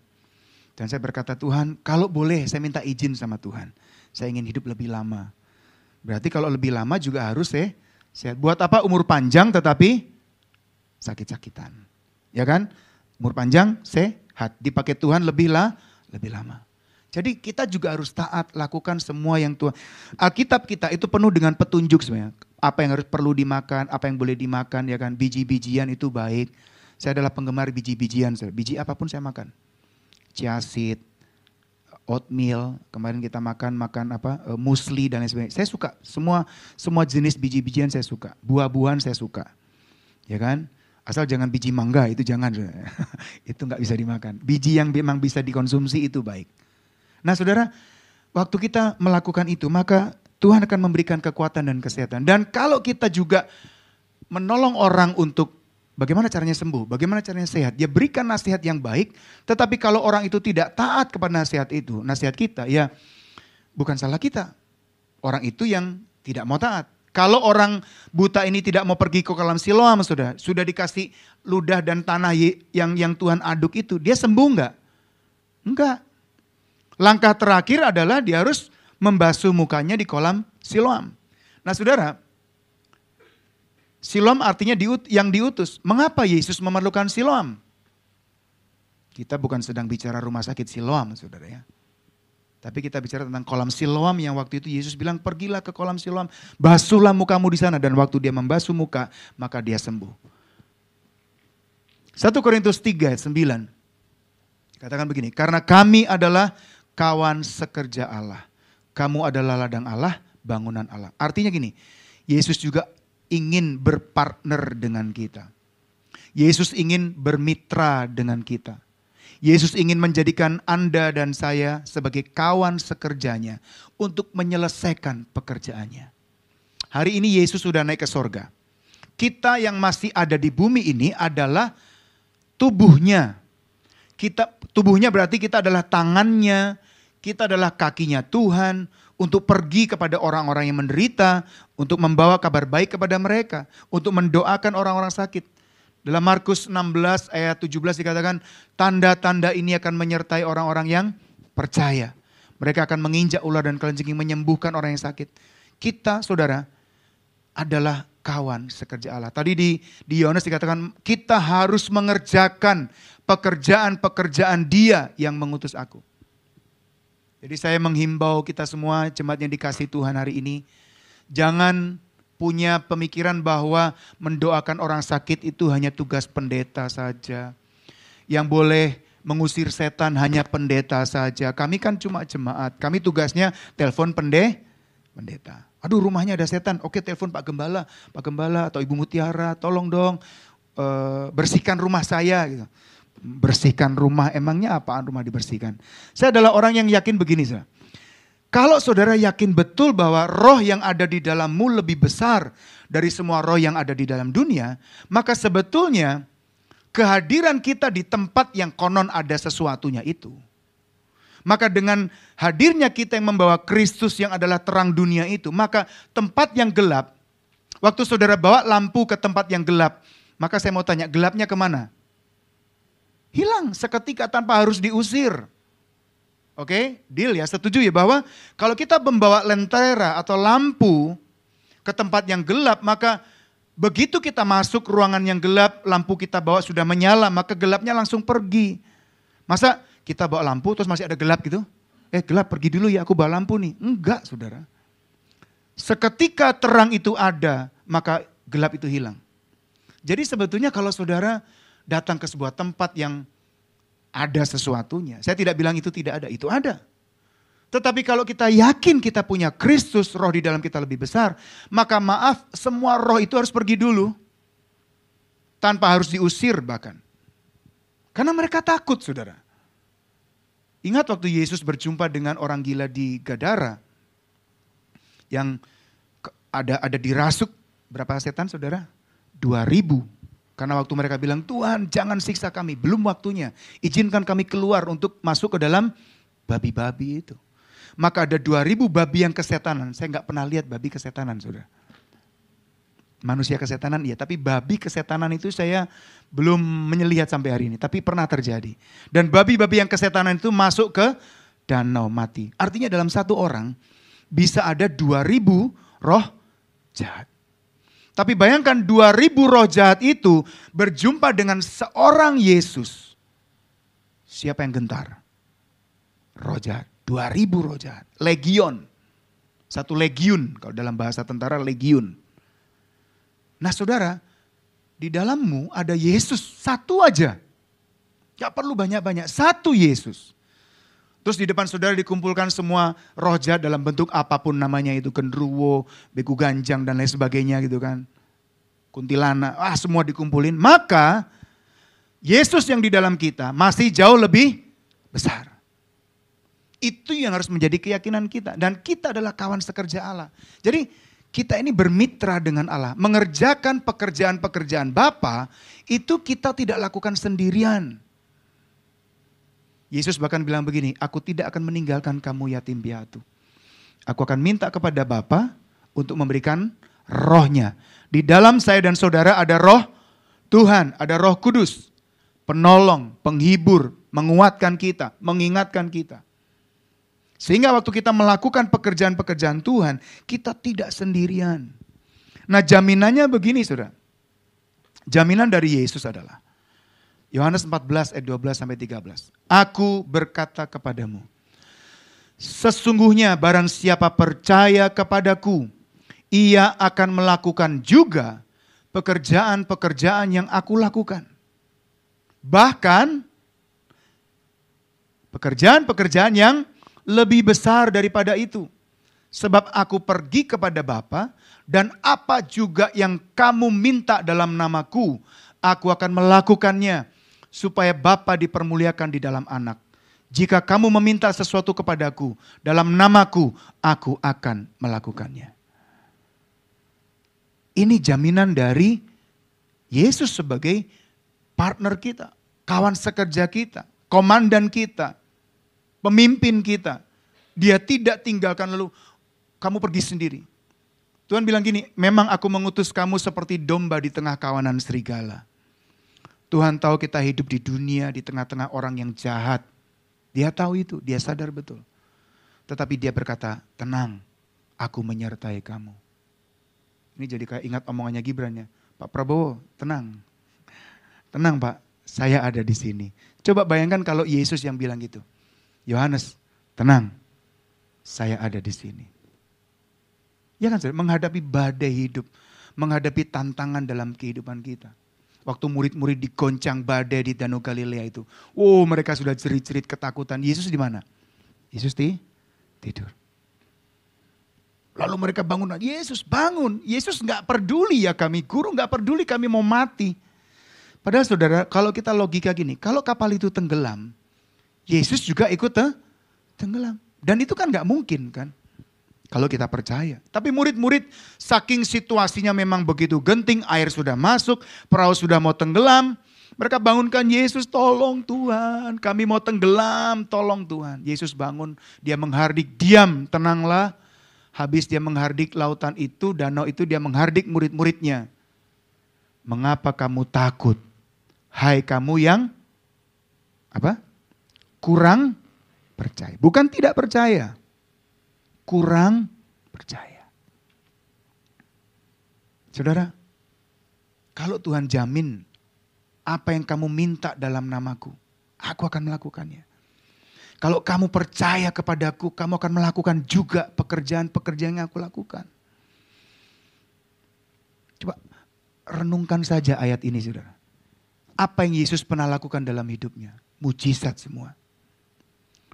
Dan saya berkata Tuhan kalau boleh saya minta izin sama Tuhan. Saya ingin hidup lebih lama. Berarti kalau lebih lama juga harus sehat. Buat apa umur panjang tetapi sakit-sakitan. Ya kan? Umur panjang sehat. Dipakai Tuhan lebih lama. Jadi kita juga harus taat lakukan semua yang Tuhan. Alkitab kita itu penuh dengan petunjuk sebenarnya. Apa yang harus perlu dimakan, apa yang boleh dimakan ya kan. Biji-bijian itu baik. Saya adalah penggemar biji-bijian, biji apapun saya makan. Chia seed, oatmeal, kemarin kita makan musli dan lain sebagainya. Saya suka semua jenis biji-bijian saya suka. Buah-buahan saya suka. Ya kan? Asal jangan biji mangga, itu jangan. Itu nggak bisa dimakan. Biji yang memang bisa dikonsumsi itu baik. Nah saudara, waktu kita melakukan itu maka Tuhan akan memberikan kekuatan dan kesehatan. Dan kalau kita juga menolong orang untuk bagaimana caranya sembuh, bagaimana caranya sehat. Dia berikan nasihat yang baik, tetapi kalau orang itu tidak taat kepada nasihat itu, nasihat kita, ya bukan salah kita. Orang itu yang tidak mau taat. Kalau orang buta ini tidak mau pergi ke kolam Siloam, sudah dikasih ludah dan tanah yang Tuhan aduk itu, dia sembuh enggak? Enggak. Langkah terakhir adalah dia harus membasuh mukanya di kolam Siloam. Nah saudara, Siloam artinya yang diutus. Mengapa Yesus memerlukan Siloam? Kita bukan sedang bicara rumah sakit Siloam, saudara ya. Tapi kita bicara tentang kolam Siloam yang waktu itu Yesus bilang pergilah ke kolam Siloam, basuhlah mukamu di sana. Dan waktu dia membasuh muka, maka dia sembuh. 1 Korintus 3 ayat 9. Katakan begini, karena kami adalah kawan sekerja Allah. Kamu adalah ladang Allah, bangunan Allah. Artinya gini, Yesus juga ingin berpartner dengan kita. Yesus ingin bermitra dengan kita. Yesus ingin menjadikan Anda dan saya sebagai kawan sekerjanya untuk menyelesaikan pekerjaannya. Hari ini Yesus sudah naik ke sorga. Kita yang masih ada di bumi ini adalah tubuhnya. Tubuhnya berarti kita adalah tangannya, kita adalah kakinya Tuhan untuk pergi kepada orang-orang yang menderita, untuk membawa kabar baik kepada mereka, untuk mendoakan orang-orang sakit. Dalam Markus 16 ayat 17 dikatakan, tanda-tanda ini akan menyertai orang-orang yang percaya. Mereka akan menginjak ular dan kalajengking, menyembuhkan orang yang sakit. Kita, saudara, adalah kawan sekerja Allah. Tadi di Yohanes dikatakan, kita harus mengerjakan pekerjaan-pekerjaan Dia yang mengutus aku. Jadi saya menghimbau kita semua, jemaat yang dikasihi Tuhan hari ini, jangan punya pemikiran bahwa mendoakan orang sakit itu hanya tugas pendeta saja. Yang boleh mengusir setan hanya pendeta saja. Kami kan cuma jemaat, kami tugasnya telepon pendeta. Aduh, rumahnya ada setan, oke telepon Pak Gembala atau Ibu Mutiara, tolong dong bersihkan rumah saya gitu. Bersihkan rumah, emangnya apaan rumah dibersihkan? Saya adalah orang yang yakin begini, saudara. Kalau saudara yakin betul bahwa roh yang ada di dalammu lebih besar dari semua roh yang ada di dalam dunia, maka sebetulnya kehadiran kita di tempat yang konon ada sesuatunya itu. Maka dengan hadirnya kita yang membawa Kristus yang adalah terang dunia itu, maka tempat yang gelap, waktu saudara bawa lampu ke tempat yang gelap, maka saya mau tanya, gelapnya kemana? Hilang seketika tanpa harus diusir. Oke, deal ya, setuju ya bahwa kalau kita membawa lentera atau lampu ke tempat yang gelap, maka begitu kita masuk ruangan yang gelap, lampu kita bawa sudah menyala, maka gelapnya langsung pergi. Masa kita bawa lampu terus masih ada gelap gitu? Gelap, pergi dulu ya, aku bawa lampu nih. Enggak, saudara. Seketika terang itu ada, maka gelap itu hilang. Jadi sebetulnya kalau saudara datang ke sebuah tempat yang ada sesuatunya. Saya tidak bilang itu tidak ada, itu ada. Tetapi kalau kita yakin kita punya Kristus, roh di dalam kita lebih besar, maka maaf, semua roh itu harus pergi dulu. Tanpa harus diusir bahkan. Karena mereka takut, saudara. Ingat waktu Yesus berjumpa dengan orang gila di Gadara, yang ada dirasuk berapa setan, saudara? 2000. Karena waktu mereka bilang, Tuhan jangan siksa kami, belum waktunya. Izinkan kami keluar untuk masuk ke dalam babi-babi itu. Maka ada 2000 babi yang kesetanan. Saya gak pernah lihat babi kesetanan, saudara. Manusia kesetanan iya, tapi babi kesetanan itu saya belum menyelihat sampai hari ini. Tapi pernah terjadi. Dan babi-babi yang kesetanan itu masuk ke danau mati. Artinya dalam satu orang bisa ada 2000 roh jahat. Tapi bayangkan 2000 roh jahat itu berjumpa dengan seorang Yesus. Siapa yang gentar? Roh jahat. 2000 roh jahat. Legion. Satu legiun. Kalau dalam bahasa tentara legiun. Nah saudara, di dalammu ada Yesus. Satu aja. Gak perlu banyak-banyak. Satu Yesus. Terus di depan saudara dikumpulkan semua roh jahat dalam bentuk apapun namanya itu. Genderuwo, beku ganjang dan lain sebagainya gitu kan. Kuntilanak, semua dikumpulin. Maka Yesus yang di dalam kita masih jauh lebih besar. Itu yang harus menjadi keyakinan kita. Dan kita adalah kawan sekerja Allah. Jadi kita ini bermitra dengan Allah. Mengerjakan pekerjaan-pekerjaan Bapa itu kita tidak lakukan sendirian. Yesus bahkan bilang begini, aku tidak akan meninggalkan kamu yatim piatu. Aku akan minta kepada Bapa untuk memberikan rohnya. Di dalam saya dan saudara ada roh Tuhan, ada roh kudus. Penolong, penghibur, menguatkan kita, mengingatkan kita. Sehingga waktu kita melakukan pekerjaan-pekerjaan Tuhan, kita tidak sendirian. Nah jaminannya begini saudara. Jaminan dari Yesus adalah Yohanes 14 ayat 12 sampai 13. Aku berkata kepadamu, Sesungguhnya barang siapa percaya kepadaku, ia akan melakukan juga pekerjaan-pekerjaan yang aku lakukan. Bahkan pekerjaan-pekerjaan yang lebih besar daripada itu. Sebab aku pergi kepada Bapa, dan apa juga yang kamu minta dalam namaku, aku akan melakukannya, supaya Bapa dipermuliakan di dalam Anak. Jika kamu meminta sesuatu kepadaku dalam namaku, aku akan melakukannya. Ini jaminan dari Yesus sebagai partner kita, kawan sekerja kita, komandan kita, pemimpin kita. Dia tidak tinggalkan lalu kamu pergi sendiri. Tuhan bilang gini, memang aku mengutus kamu seperti domba di tengah kawanan serigala. Tuhan tahu kita hidup di dunia, di tengah-tengah orang yang jahat. Dia tahu itu, dia sadar betul. Tetapi dia berkata, tenang, aku menyertai kamu. Ini jadi kayak ingat omongannya Gibran ya. Pak Prabowo, tenang. Tenang Pak, saya ada di sini. Coba bayangkan kalau Yesus yang bilang gitu. Yohanes, tenang, saya ada di sini. Ya kan, menghadapi badai hidup, menghadapi tantangan dalam kehidupan kita. Waktu murid-murid digoncang badai di Danau Galilea itu. Oh, mereka sudah jerit-jerit ketakutan. Yesus di mana? Yesus tidur. Lalu mereka bangun. Yesus bangun. Yesus gak peduli ya kami guru, gak peduli kami mau mati. Padahal saudara, kalau kita logika gini, kalau kapal itu tenggelam, Yesus juga ikut tenggelam. Dan itu kan gak mungkin kan. Kalau kita percaya. Tapi murid-murid saking situasinya memang begitu genting, air sudah masuk, perahu sudah mau tenggelam. Mereka bangunkan Yesus, tolong Tuhan, kami mau tenggelam, tolong Tuhan. Yesus bangun, dia menghardik, diam, tenanglah. Habis dia menghardik lautan itu, danau itu, dia menghardik murid-muridnya. Mengapa kamu takut? Hai kamu yang apa? Kurang percaya. Bukan tidak percaya. Kurang percaya. Saudara, kalau Tuhan jamin apa yang kamu minta dalam namaku, aku akan melakukannya. Kalau kamu percaya kepadaku, kamu akan melakukan juga pekerjaan-pekerjaan yang aku lakukan. Coba renungkan saja ayat ini saudara. Apa yang Yesus pernah lakukan dalam hidupnya? Mujizat semua.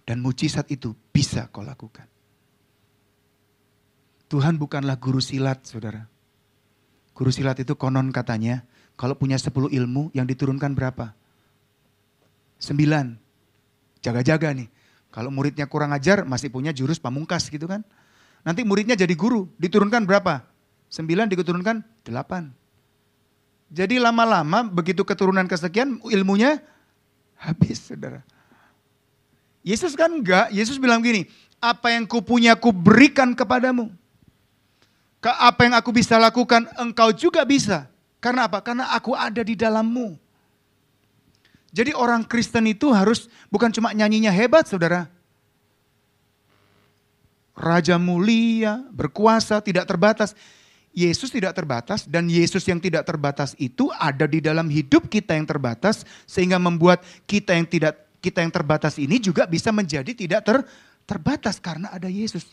Dan mujizat itu bisa kau lakukan. Tuhan bukanlah guru silat, saudara. Guru silat itu konon katanya, kalau punya 10 ilmu, yang diturunkan berapa? 9. Jaga-jaga nih. Kalau muridnya kurang ajar, masih punya jurus pamungkas gitu kan. Nanti muridnya jadi guru, diturunkan berapa? 9 diturunkan 8. Jadi lama-lama, begitu keturunan kesekian, ilmunya habis, saudara. Yesus kan enggak, Yesus bilang gini, apa yang kupunya kuberikan kepadamu. Apa yang aku bisa lakukan, engkau juga bisa. Karena apa? Karena aku ada di dalammu. Jadi orang Kristen itu harus bukan cuma nyanyinya hebat, saudara. Raja mulia, berkuasa, tidak terbatas. Yesus tidak terbatas dan Yesus yang tidak terbatas itu ada di dalam hidup kita yang terbatas. Sehingga membuat kita yang terbatas ini juga bisa menjadi tidak terbatas karena ada Yesus.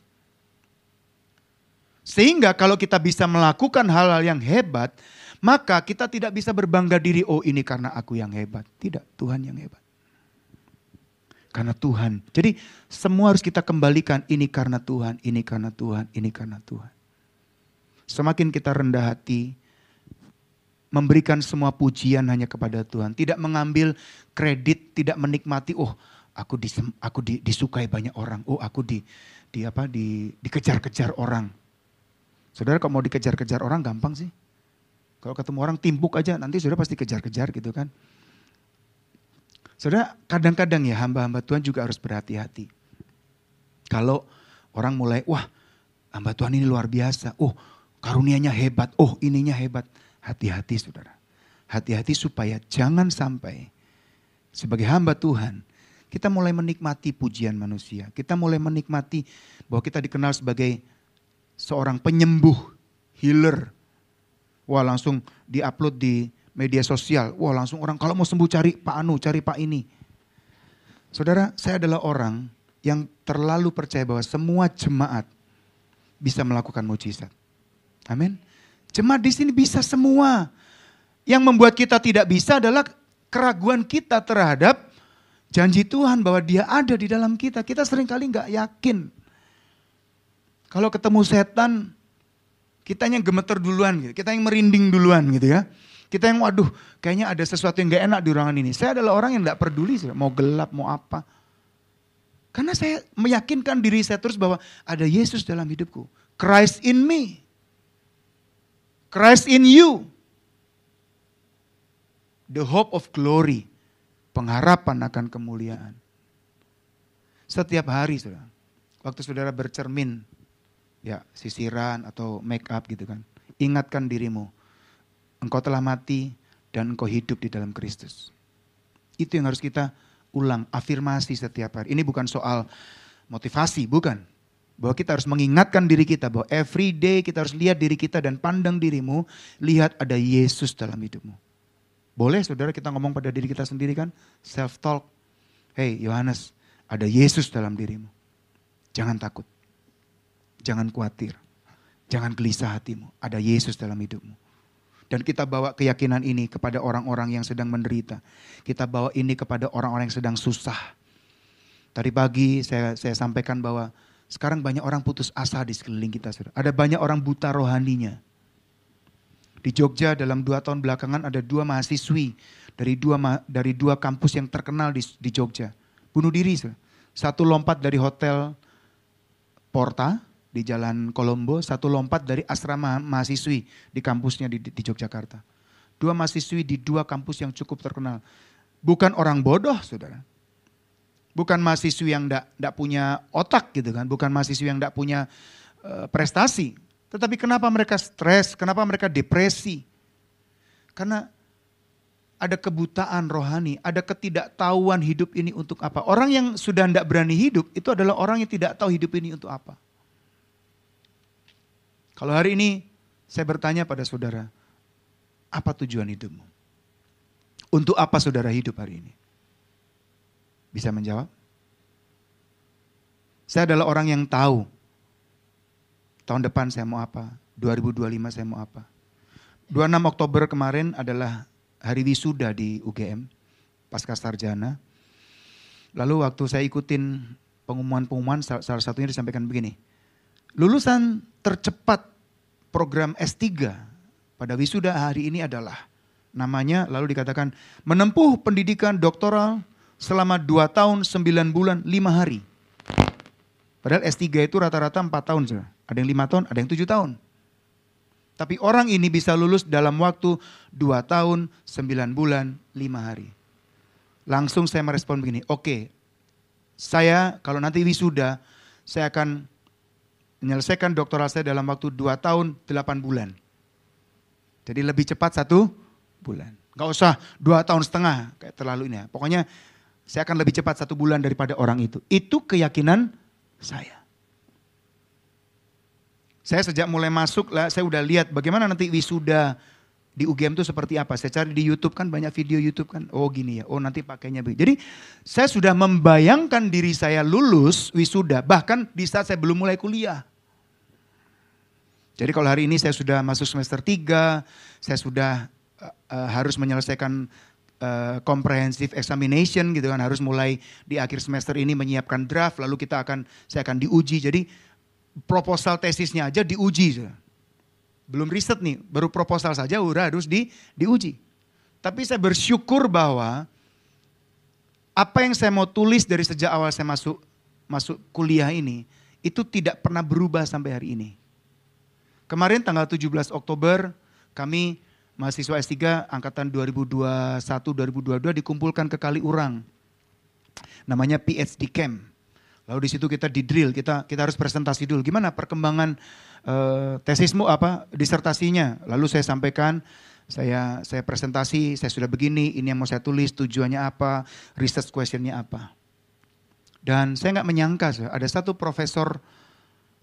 Sehingga kalau kita bisa melakukan hal-hal yang hebat, maka kita tidak bisa berbangga diri, oh ini karena aku yang hebat. Tidak, Tuhan yang hebat. Karena Tuhan. Jadi semua harus kita kembalikan, ini karena Tuhan, ini karena Tuhan, ini karena Tuhan. Semakin kita rendah hati, memberikan semua pujian hanya kepada Tuhan. Tidak mengambil kredit, tidak menikmati, oh aku disukai banyak orang, oh aku dikejar-kejar orang. Saudara kalau mau dikejar-kejar orang gampang sih. Kalau ketemu orang timbuk aja nanti saudara pasti kejar-kejar gitu kan. Saudara kadang-kadang ya hamba-hamba Tuhan juga harus berhati-hati. Kalau orang mulai wah hamba Tuhan ini luar biasa. Oh karunianya hebat. Oh ininya hebat. Hati-hati saudara. Hati-hati supaya jangan sampai sebagai hamba Tuhan kita mulai menikmati pujian manusia. Kita mulai menikmati bahwa kita dikenal sebagai seorang penyembuh, healer. Wah langsung di-upload di media sosial. Wah langsung orang kalau mau sembuh cari Pak Anu, cari Pak ini. Saudara, saya adalah orang yang terlalu percaya bahwa semua jemaat bisa melakukan mujizat. Amin. Jemaat di sini bisa semua. Yang membuat kita tidak bisa adalah keraguan kita terhadap janji Tuhan bahwa Dia ada di dalam kita. Kita seringkali nggak yakin. Kalau ketemu setan, kita yang gemeter duluan, gitu. Kita yang merinding duluan gitu ya. Kita yang waduh kayaknya ada sesuatu yang gak enak di ruangan ini. Saya adalah orang yang gak peduli mau gelap mau apa. Karena saya meyakinkan diri saya terus bahwa ada Yesus dalam hidupku. Christ in me. Christ in you. The hope of glory. Pengharapan akan kemuliaan. Setiap hari saudara. Waktu saudara bercermin. Ya sisiran atau make up gitu kan. Ingatkan dirimu. Engkau telah mati dan engkau hidup di dalam Kristus. Itu yang harus kita ulang, afirmasi setiap hari. Ini bukan soal motivasi, bukan. Bahwa kita harus mengingatkan diri kita bahwa every day kita harus lihat diri kita dan pandang dirimu, lihat ada Yesus dalam hidupmu. Boleh saudara kita ngomong pada diri kita sendiri kan? Self-talk. Hey Yohanes, ada Yesus dalam dirimu. Jangan takut. Jangan khawatir. Jangan gelisah hatimu. Ada Yesus dalam hidupmu. Dan kita bawa keyakinan ini kepada orang-orang yang sedang menderita. Kita bawa ini kepada orang-orang yang sedang susah. Tadi pagi saya sampaikan bahwa sekarang banyak orang putus asa di sekeliling kita. Saudara. Ada banyak orang buta rohaninya. Di Jogja dalam 2 tahun belakangan ada 2 mahasiswi dari dua kampus yang terkenal di Jogja. Bunuh diri. Saudara. Satu lompat dari hotel Porta di Jalan Kolombo, satu lompat dari asrama mahasiswi di kampusnya di Yogyakarta. 2 mahasiswi di 2 kampus yang cukup terkenal. Bukan orang bodoh, saudara. Bukan mahasiswi yang enggak punya otak gitu kan. Bukan mahasiswi yang enggak punya prestasi. Tetapi kenapa mereka stres, kenapa mereka depresi? Karena ada kebutaan rohani, ada ketidaktahuan hidup ini untuk apa. Orang yang sudah enggak berani hidup, itu adalah orang yang tidak tahu hidup ini untuk apa. Kalau hari ini saya bertanya pada saudara, apa tujuan hidupmu? Untuk apa saudara hidup hari ini? Bisa menjawab? Saya adalah orang yang tahu tahun depan saya mau apa, 2025 saya mau apa. 26 Oktober kemarin adalah hari wisuda di UGM, Pasca Sarjana. Lalu waktu saya ikutin pengumuman salah satunya disampaikan begini. Lulusan tercepat program S3 pada wisuda hari ini adalah namanya lalu dikatakan menempuh pendidikan doktoral selama 2 tahun 9 bulan 5 hari. Padahal S3 itu rata-rata 4 tahun. Ada yang 5 tahun, ada yang 7 tahun. Tapi orang ini bisa lulus dalam waktu 2 tahun 9 bulan 5 hari. Langsung saya merespon begini, oke, saya kalau nanti wisuda saya akan menyelesaikan doktoral saya dalam waktu 2 tahun 8 bulan. Jadi lebih cepat 1 bulan. Gak usah 2 tahun setengah, kayak terlalu ini ya. Pokoknya saya akan lebih cepat 1 bulan daripada orang itu. Itu keyakinan saya. Saya sejak mulai masuk, saya udah lihat bagaimana nanti wisuda di UGM itu seperti apa. Saya cari di YouTube kan banyak video YouTube kan. Oh gini ya, oh nanti pakainya begini. Jadi saya sudah membayangkan diri saya lulus wisuda bahkan di saat saya belum mulai kuliah. Jadi kalau hari ini saya sudah masuk semester 3, saya sudah harus menyelesaikan comprehensive examination gitu kan. Harus mulai di akhir semester ini menyiapkan draft lalu saya akan diuji. Jadi proposal tesisnya aja diuji. Belum riset nih, baru proposal saja udah harus diuji. Tapi saya bersyukur bahwa apa yang saya mau tulis dari sejak awal saya masuk kuliah ini, itu tidak pernah berubah sampai hari ini. Kemarin tanggal 17 Oktober kami mahasiswa S3 angkatan 2021-2022 dikumpulkan ke Kaliurang. Namanya PhD Camp. Lalu di situ kita di-drill, kita harus presentasi dulu. Gimana perkembangan tesismu disertasinya. Lalu saya sampaikan, saya presentasi, saya sudah begini, ini yang mau saya tulis, tujuannya apa, research questionnya apa. Dan saya nggak menyangka, ada satu profesor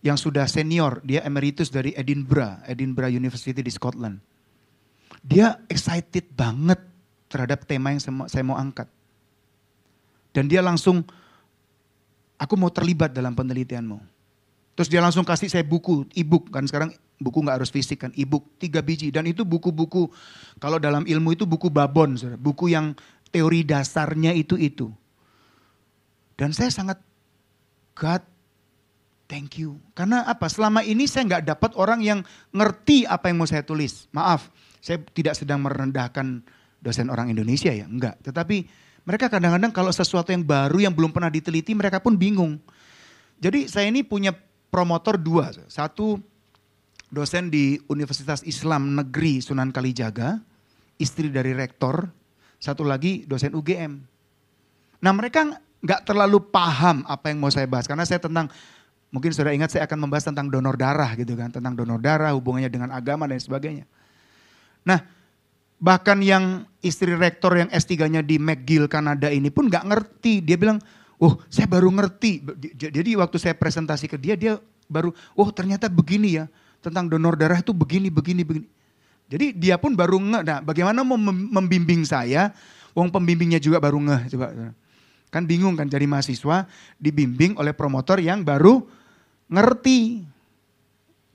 yang sudah senior, dia emeritus dari Edinburgh University di Scotland. Dia excited banget terhadap tema yang saya mau angkat. Dan dia langsung Aku mau terlibat dalam penelitianmu. Terus dia langsung kasih saya buku, e-book. Kan sekarang buku gak harus fisik kan, e-book 3 biji. Dan itu buku-buku, kalau dalam ilmu itu buku babon. Saudara. Buku yang teori dasarnya itu. Dan saya sangat, God, thank you. Karena apa? Selama ini saya gak dapat orang yang ngerti apa yang mau saya tulis. Maaf, saya tidak sedang merendahkan dosen orang Indonesia ya, enggak. Tetapi mereka kadang-kadang kalau sesuatu yang baru yang belum pernah diteliti mereka pun bingung. Jadi saya ini punya promotor 2. Satu dosen di Universitas Islam Negeri Sunan Kalijaga, istri dari rektor. Satu lagi dosen UGM. Nah mereka nggak terlalu paham apa yang mau saya bahas. Karena saya tentang, mungkin saudara ingat saya akan membahas tentang donor darah gitu kan. Tentang donor darah, hubungannya dengan agama dan sebagainya. Nah bahkan yang istri rektor yang S3-nya di McGill Kanada ini pun nggak ngerti. Dia bilang, oh saya baru ngerti. Jadi waktu saya presentasi ke dia baru, oh ternyata begini ya. Tentang donor darah itu begini. Jadi dia pun baru ngeh. Nah bagaimana mau membimbing saya, wong pembimbingnya juga baru ngeh. Coba. Kan bingung kan jadi mahasiswa dibimbing oleh promotor yang baru ngerti.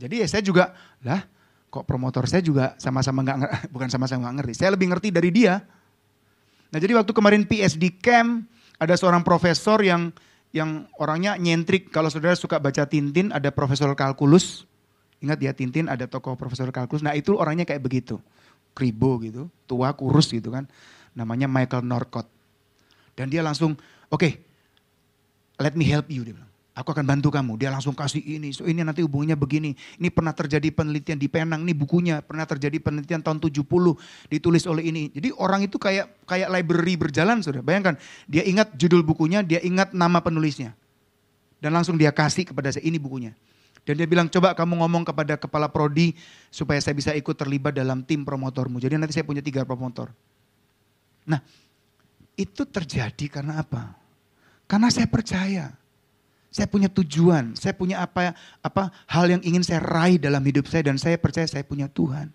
Jadi ya saya juga, lah kok promotor saya juga sama-sama bukan sama-sama nggak ngerti. Saya lebih ngerti dari dia. Nah jadi waktu kemarin PhD camp, ada seorang profesor yang orangnya nyentrik. Kalau saudara suka baca Tintin, ada profesor kalkulus. Ingat ya Tintin ada tokoh profesor kalkulus. Nah itu orangnya kayak begitu. Kribo gitu, tua kurus gitu kan. Namanya Michael Norcott. Dan dia langsung, oke, let me help you. Dia bilang, aku akan bantu kamu. Dia langsung kasih ini. So ini nanti hubungannya begini. Ini pernah terjadi penelitian di Penang. Ini bukunya. Pernah terjadi penelitian tahun 70. Ditulis oleh ini. Jadi orang itu kayak library berjalan. Saudara. Bayangkan. Dia ingat judul bukunya. Dia ingat nama penulisnya. Dan langsung dia kasih kepada saya. Ini bukunya. Dan dia bilang coba kamu ngomong kepada kepala prodi. Supaya saya bisa ikut terlibat dalam tim promotormu. Jadi nanti saya punya 3 promotor. Nah itu terjadi karena apa? Karena saya percaya. Saya punya tujuan, saya punya apa hal yang ingin saya raih dalam hidup saya dan saya percaya saya punya Tuhan.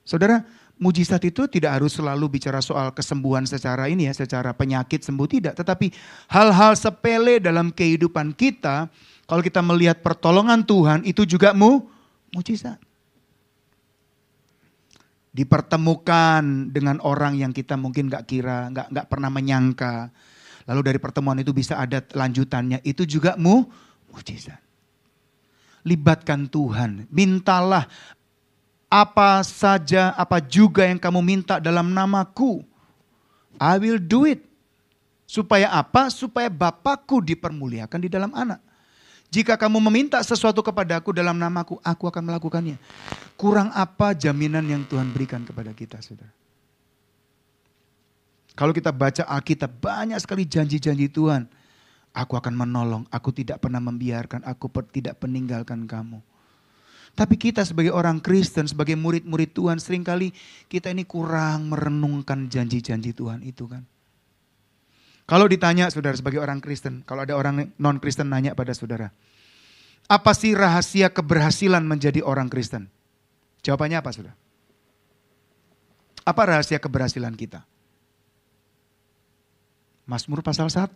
Saudara, mujizat itu tidak harus selalu bicara soal kesembuhan secara ini ya, secara penyakit sembuh tidak, tetapi hal-hal sepele dalam kehidupan kita, kalau kita melihat pertolongan Tuhan itu juga mujizat. Dipertemukan dengan orang yang kita mungkin nggak kira, nggak pernah menyangka. Lalu dari pertemuan itu bisa ada lanjutannya. Itu juga mujizat. Libatkan Tuhan. Mintalah apa saja, apa juga yang kamu minta dalam namaku. I will do it. Supaya apa? Supaya Bapakku dipermuliakan di dalam anak. Jika kamu meminta sesuatu kepadaku dalam namaku, aku akan melakukannya. Kurang apa jaminan yang Tuhan berikan kepada kita, saudara? Kalau kita baca Alkitab banyak sekali janji-janji Tuhan. Aku akan menolong, aku tidak pernah membiarkan, aku tidak meninggalkan kamu. Tapi kita sebagai orang Kristen, sebagai murid-murid Tuhan, seringkali kita ini kurang merenungkan janji-janji Tuhan itu kan. Kalau ditanya saudara sebagai orang Kristen, kalau ada orang non-Kristen nanya pada saudara. Apa sih rahasia keberhasilan menjadi orang Kristen? Jawabannya apa saudara? Apa rahasia keberhasilan kita? Mazmur pasal 1.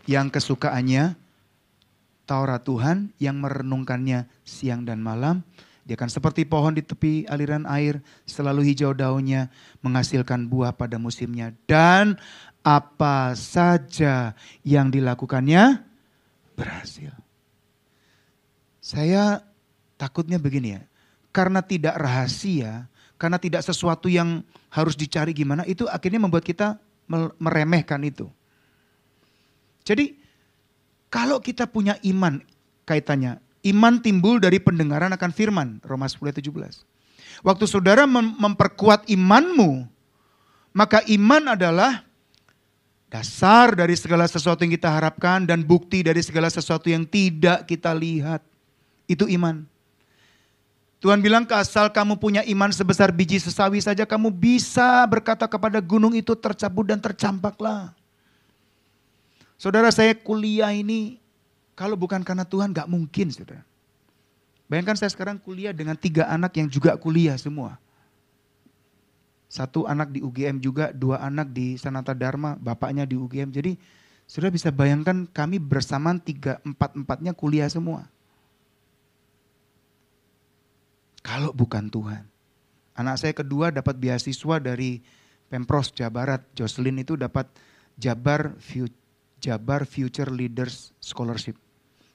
Yang kesukaannya Taurat Tuhan, yang merenungkannya siang dan malam. Dia akan seperti pohon di tepi aliran air, selalu hijau daunnya, menghasilkan buah pada musimnya. Dan apa saja yang dilakukannya berhasil. Saya takutnya begini ya, karena tidak rahasia, karena tidak sesuatu yang harus dicari gimana, itu akhirnya membuat kita meremehkan itu. Jadi kalau kita punya iman, kaitannya iman timbul dari pendengaran akan firman, Roma 10:17. Waktu saudara memperkuat imanmu, maka iman adalah dasar dari segala sesuatu yang kita harapkan dan bukti dari segala sesuatu yang tidak kita lihat. Itu iman. Tuhan bilang, asal kamu punya iman sebesar biji sesawi saja, kamu bisa berkata kepada gunung itu tercabut dan tercampaklah. Saudara, saya kuliah ini, kalau bukan karena Tuhan gak mungkin saudara. Bayangkan saya sekarang kuliah dengan 3 anak yang juga kuliah semua. 1 anak di UGM juga, 2 anak di Sanata Dharma, bapaknya di UGM. Jadi Sudah bisa bayangkan kami bersamaan 3-4-4-nya kuliah semua. Kalau bukan Tuhan. Anak saya kedua dapat beasiswa dari Pempros Jawa Barat. Jocelyn itu dapat Jabar Future Leaders Scholarship.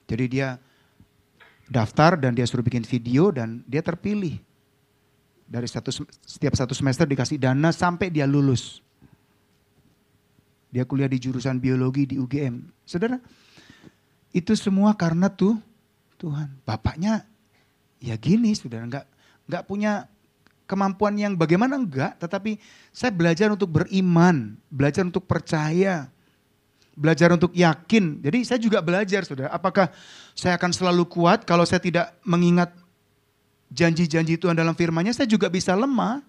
Jadi dia daftar dan dia suruh bikin video dan dia terpilih. Dari setiap satu semester dikasih dana sampai dia lulus. Dia kuliah di jurusan biologi di UGM. Saudara, itu semua karena Tuhan. Bapaknya ya gini, saudara, nggak punya kemampuan yang bagaimana enggak, tetapi saya belajar untuk beriman, belajar untuk percaya, belajar untuk yakin. Jadi saya juga belajar, saudara, apakah saya akan selalu kuat kalau saya tidak mengingat janji-janji Tuhan dalam firman-Nya, saya juga bisa lemah.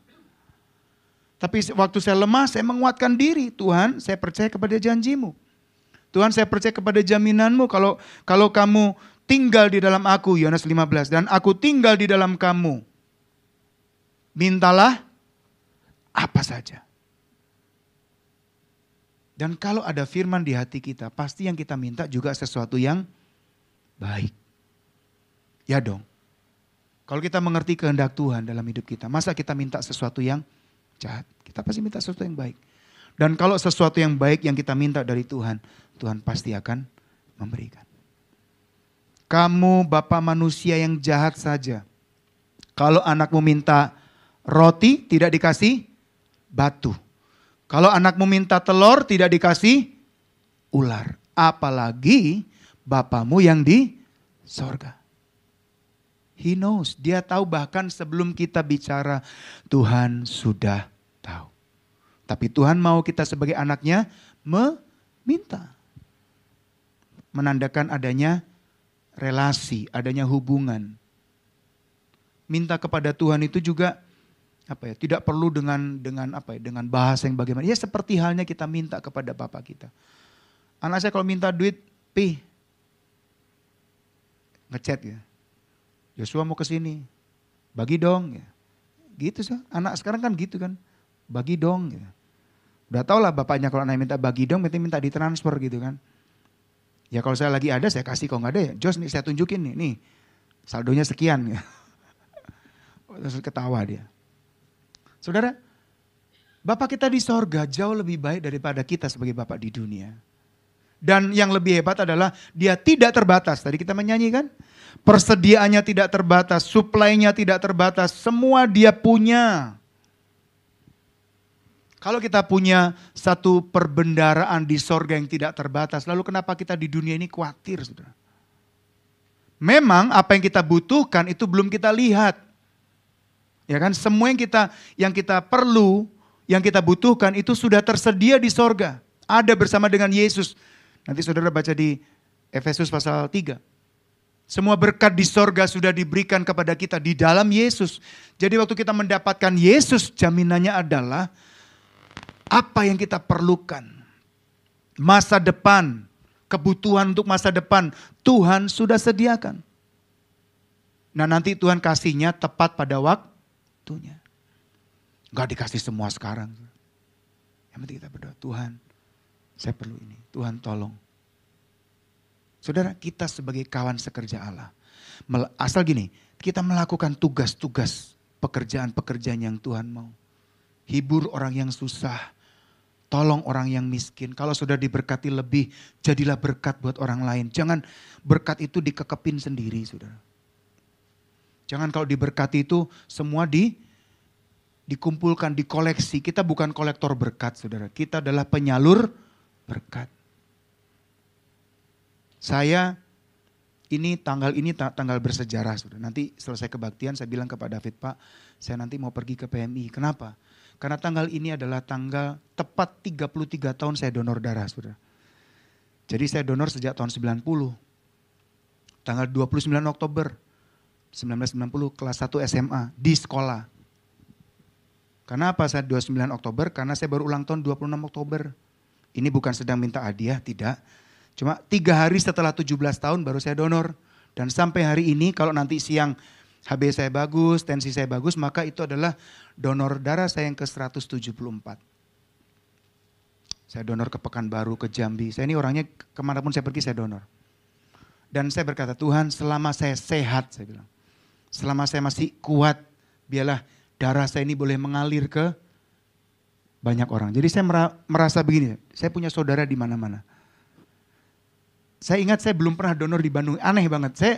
Tapi waktu saya lemah, saya menguatkan diri. Tuhan, saya percaya kepada janji-Mu. Tuhan, saya percaya kepada jaminan-Mu. Kalau kamu tinggal di dalam aku, Yohanes 15, dan aku tinggal di dalam kamu, mintalah apa saja. Dan kalau ada firman di hati kita, pasti yang kita minta juga sesuatu yang baik. Ya dong. Kalau kita mengerti kehendak Tuhan dalam hidup kita, masa kita minta sesuatu yang jahat? Kita pasti minta sesuatu yang baik. Dan kalau sesuatu yang baik yang kita minta dari Tuhan, Tuhan pasti akan memberikan. Kamu bapa manusia yang jahat saja. Kalau anakmu minta roti, tidak dikasih batu. Kalau anakmu minta telur, tidak dikasih ular. Apalagi Bapamu yang di sorga. He knows, dia tahu bahkan sebelum kita bicara, Tuhan sudah tahu. Tapi Tuhan mau kita sebagai anaknya meminta. Menandakan adanya relasi, adanya hubungan. Minta kepada Tuhan itu juga tidak perlu dengan bahasa yang bagaimana. Ya seperti halnya kita minta kepada Bapa kita. Anak saya kalau minta duit, ngechat ya. Yosua mau ke sini, bagi dong ya. Gitu sih, anak sekarang kan gitu kan. Bagi dong ya. Udah tau lah bapaknya kalau anak minta bagi dong, minta ditransfer gitu kan. Ya kalau saya lagi ada saya kasih, kalau nggak ada ya Jos nih saya tunjukin nih saldonya sekian ya. Terus ketawa dia. Saudara, Bapak kita di sorga jauh lebih baik daripada kita sebagai Bapak di dunia. Dan yang lebih hebat adalah dia tidak terbatas. Tadi kita menyanyikan, persediaannya tidak terbatas, suplainya tidak terbatas, semua dia punya. Kalau kita punya satu perbendaraan di sorga yang tidak terbatas, lalu kenapa kita di dunia ini khawatir, saudara? Memang apa yang kita butuhkan itu belum kita lihat. Ya kan, semua yang kita perlu, yang kita butuhkan itu sudah tersedia di sorga. Ada bersama dengan Yesus. Nanti saudara baca di Efesus pasal 3. Semua berkat di sorga sudah diberikan kepada kita di dalam Yesus. Jadi waktu kita mendapatkan Yesus, jaminannya adalah apa yang kita perlukan. Masa depan, kebutuhan untuk masa depan, Tuhan sudah sediakan. Nah nanti Tuhan kasihnya tepat pada waktunya. Gak dikasih semua sekarang. Yang penting kita berdoa, Tuhan saya perlu ini, Tuhan tolong. Saudara, kita sebagai kawan sekerja Allah, asal gini, kita melakukan tugas-tugas pekerjaan-pekerjaan yang Tuhan mau. Hibur orang yang susah, tolong orang yang miskin. Kalau sudah diberkati lebih, jadilah berkat buat orang lain. Jangan berkat itu dikekepin sendiri, saudara. Jangan kalau diberkati itu semua dikumpulkan, dikoleksi. Kita bukan kolektor berkat, saudara. Kita adalah penyalur berkat. Saya ini tanggal bersejarah, saudara. Nanti selesai kebaktian saya bilang kepada David, Pak, saya nanti mau pergi ke PMI. Kenapa? Karena tanggal ini adalah tanggal tepat 33 tahun saya donor darah, saudara. Jadi saya donor sejak tahun 90. Tanggal 29 Oktober 1990 kelas 1 SMA di sekolah. Kenapa saya 29 Oktober? Karena saya baru ulang tahun 26 Oktober. Ini bukan sedang minta hadiah, tidak. Cuma 3 hari setelah 17 tahun baru saya donor. Dan sampai hari ini kalau nanti siang HB saya bagus, tensi saya bagus, maka itu adalah donor darah saya yang ke-174. Saya donor ke Pekanbaru, ke Jambi. Saya ini orangnya kemanapun saya pergi saya donor. Dan saya berkata, Tuhan selama saya sehat, saya bilang. Selama saya masih kuat, biarlah darah saya ini boleh mengalir ke banyak orang. Jadi saya merasa begini, saya punya saudara di mana-mana. Saya ingat saya belum pernah donor di Bandung, aneh banget. Saya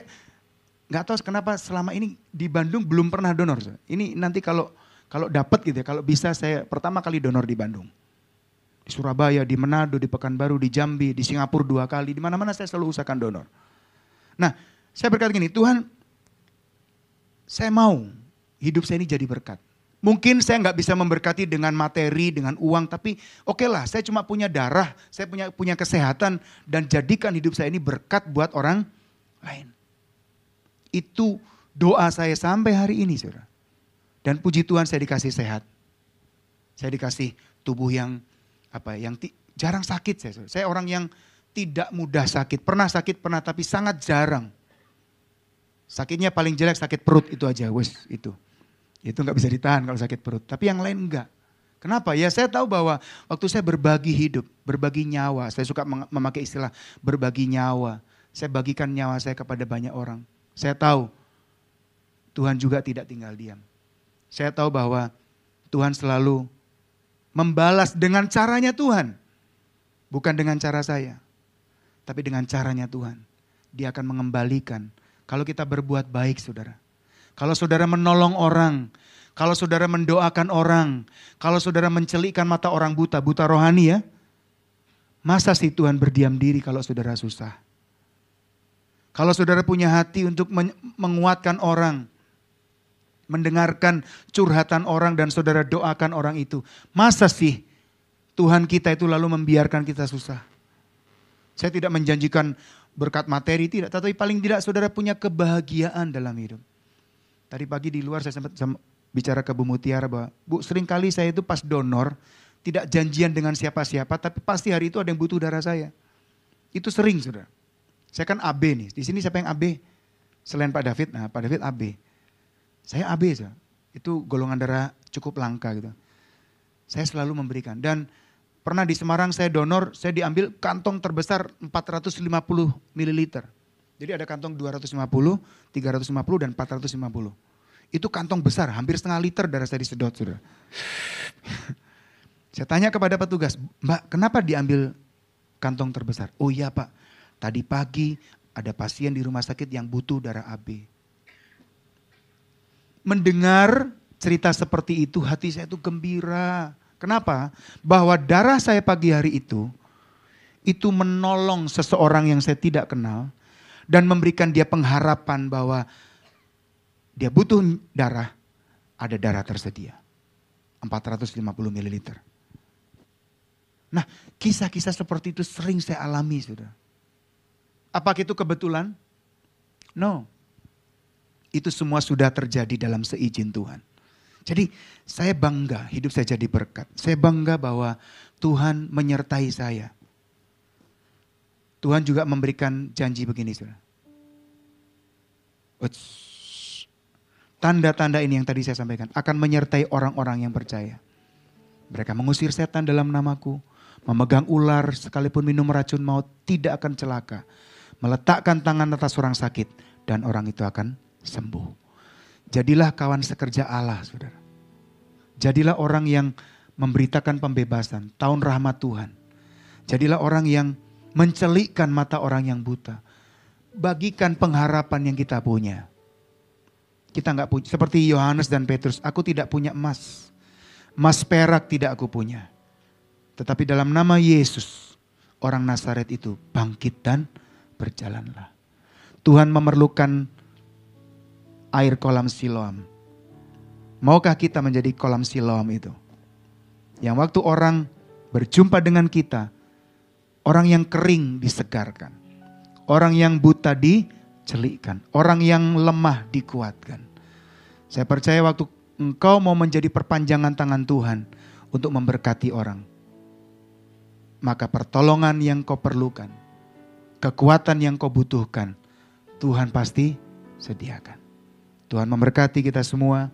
nggak tahu kenapa selama ini di Bandung belum pernah donor. Ini nanti kalau dapat gitu ya, kalau bisa saya pertama kali donor di Bandung. Di Surabaya, di Manado, di Pekanbaru, di Jambi, di Singapura 2 kali, di mana-mana saya selalu usahakan donor. Nah, saya berkata gini, Tuhan, saya mau hidup saya ini jadi berkat. Mungkin saya nggak bisa memberkati dengan materi, dengan uang, tapi oke lah, saya cuma punya darah, saya punya kesehatan, dan jadikan hidup saya ini berkat buat orang lain. Itu doa saya sampai hari ini, saudara. Dan puji Tuhan saya dikasih sehat. Saya dikasih tubuh yang jarang sakit. Saya orang yang tidak mudah sakit. Pernah sakit, pernah, tapi sangat jarang. Sakitnya paling jelek sakit perut itu aja, itu. Itu nggak bisa ditahan kalau sakit perut. Tapi yang lain enggak. Kenapa? Ya saya tahu bahwa waktu saya berbagi hidup, berbagi nyawa. Saya suka memakai istilah berbagi nyawa. Saya bagikan nyawa saya kepada banyak orang. Saya tahu Tuhan juga tidak tinggal diam. Saya tahu bahwa Tuhan selalu membalas dengan caranya Tuhan. Bukan dengan cara saya. Tapi dengan caranya Tuhan. Dia akan mengembalikan. Kalau kita berbuat baik, saudara. Kalau saudara menolong orang. Kalau saudara mendoakan orang. Kalau saudara mencelikkan mata orang buta. Buta rohani ya. Masa sih Tuhan berdiam diri kalau saudara susah? Kalau saudara punya hati untuk menguatkan orang. Mendengarkan curhatan orang dan saudara doakan orang itu. Masa sih Tuhan kita itu lalu membiarkan kita susah? Saya tidak menjanjikan berkat materi, tidak. Tapi paling tidak saudara punya kebahagiaan dalam hidup. Tadi pagi di luar saya sempat bicara ke Bu Mutiara bahwa, Bu, seringkali saya itu pas donor, tidak janjian dengan siapa-siapa, tapi pasti hari itu ada yang butuh darah saya. Itu sering, saudara. Saya kan AB nih, di sini siapa yang AB? Selain Pak David, nah Pak David AB. Saya AB, saudara. Itu golongan darah cukup langka gitu. Saya selalu memberikan. Dan pernah di Semarang saya donor, saya diambil kantong terbesar 450 ml. Jadi ada kantong 250, 350 dan 450. Itu kantong besar, hampir setengah liter darah saya disedot, saudara. Saya tanya kepada petugas, Mbak, kenapa diambil kantong terbesar? Oh iya Pak, tadi pagi ada pasien di rumah sakit yang butuh darah AB. Mendengar cerita seperti itu, hati saya itu gembira. Kenapa? Bahwa darah saya pagi hari itu menolong seseorang yang saya tidak kenal dan memberikan dia pengharapan bahwa dia butuh darah, ada darah tersedia. 450 ml. Nah, kisah-kisah seperti itu sering saya alami, saudara. Apakah itu kebetulan? No. Itu semua sudah terjadi dalam seizin Tuhan. Jadi saya bangga hidup saya jadi berkat. Saya bangga bahwa Tuhan menyertai saya. Tuhan juga memberikan janji begini, saudara. Tanda-tanda ini yang tadi saya sampaikan akan menyertai orang-orang yang percaya. Mereka mengusir setan dalam namaku, memegang ular sekalipun minum racun maut tidak akan celaka. Meletakkan tangan atas orang sakit dan orang itu akan sembuh. Jadilah kawan sekerja Allah, saudara. Jadilah orang yang memberitakan pembebasan, tahun rahmat Tuhan. Jadilah orang yang mencelikkan mata orang yang buta. Bagikan pengharapan yang kita punya. Kita enggak punya, seperti Yohanes dan Petrus, aku tidak punya emas. Emas perak tidak aku punya. Tetapi dalam nama Yesus, orang Nazaret itu bangkit dan berjalanlah. Tuhan memerlukan air kolam Siloam. Maukah kita menjadi kolam Siloam itu? Yang waktu orang berjumpa dengan kita, orang yang kering disegarkan. Orang yang buta dicelikkan. Orang yang lemah dikuatkan. Saya percaya waktu engkau mau menjadi perpanjangan tangan Tuhan untuk memberkati orang, maka pertolongan yang kau perlukan, kekuatan yang kau butuhkan, Tuhan pasti sediakan. Tuhan memberkati kita semua.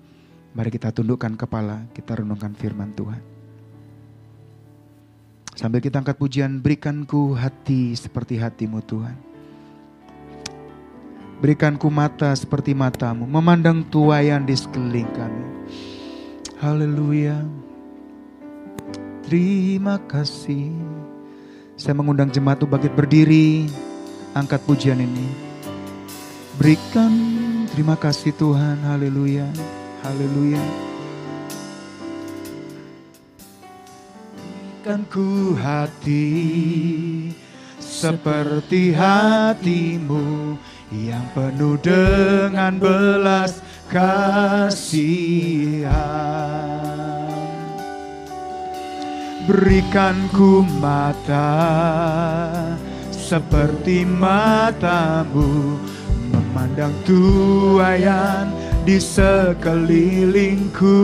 Mari kita tundukkan kepala, kita renungkan firman Tuhan. Sambil kita angkat pujian, berikan ku hati seperti hati-Mu Tuhan. Berikan ku mata seperti mata-Mu, memandang tuaian di sekeliling kami. Haleluya. Terima kasih. Saya mengundang jemaat untuk bangkit berdiri, angkat pujian ini. Berikan terima kasih Tuhan, haleluya, haleluya. Berikan ku hati seperti hati-Mu yang penuh dengan belas kasihan. Berikan ku mata seperti mata-Mu, memandang tuaian di sekelilingku.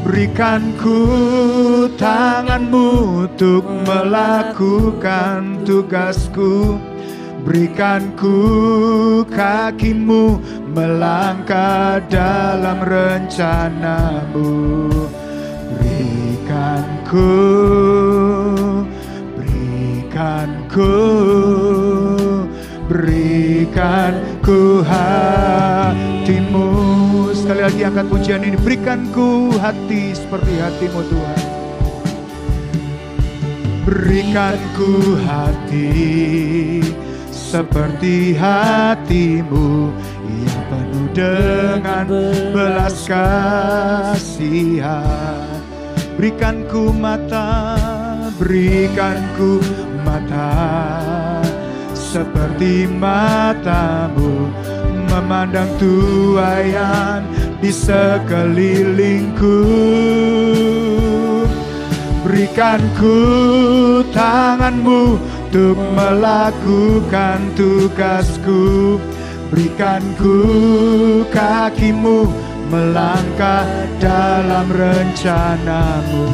Berikan ku tangan-Mu untuk melakukan tugasku. Berikan ku kaki-Mu melangkah dalam rencana-Mu. Berikan ku hati-Mu. Sekali lagi angkat pujian ini. Berikan ku hati seperti hati-Mu Tuhan. Berikan ku hati seperti hati-Mu yang penuh dengan belas kasihan. Berikan ku mata seperti mata-Mu, memandang tuaian di sekelilingku. Berikan ku tangan-Mu untuk melakukan tugasku. Berikan ku kaki-Mu melangkah dalam rencana-Mu.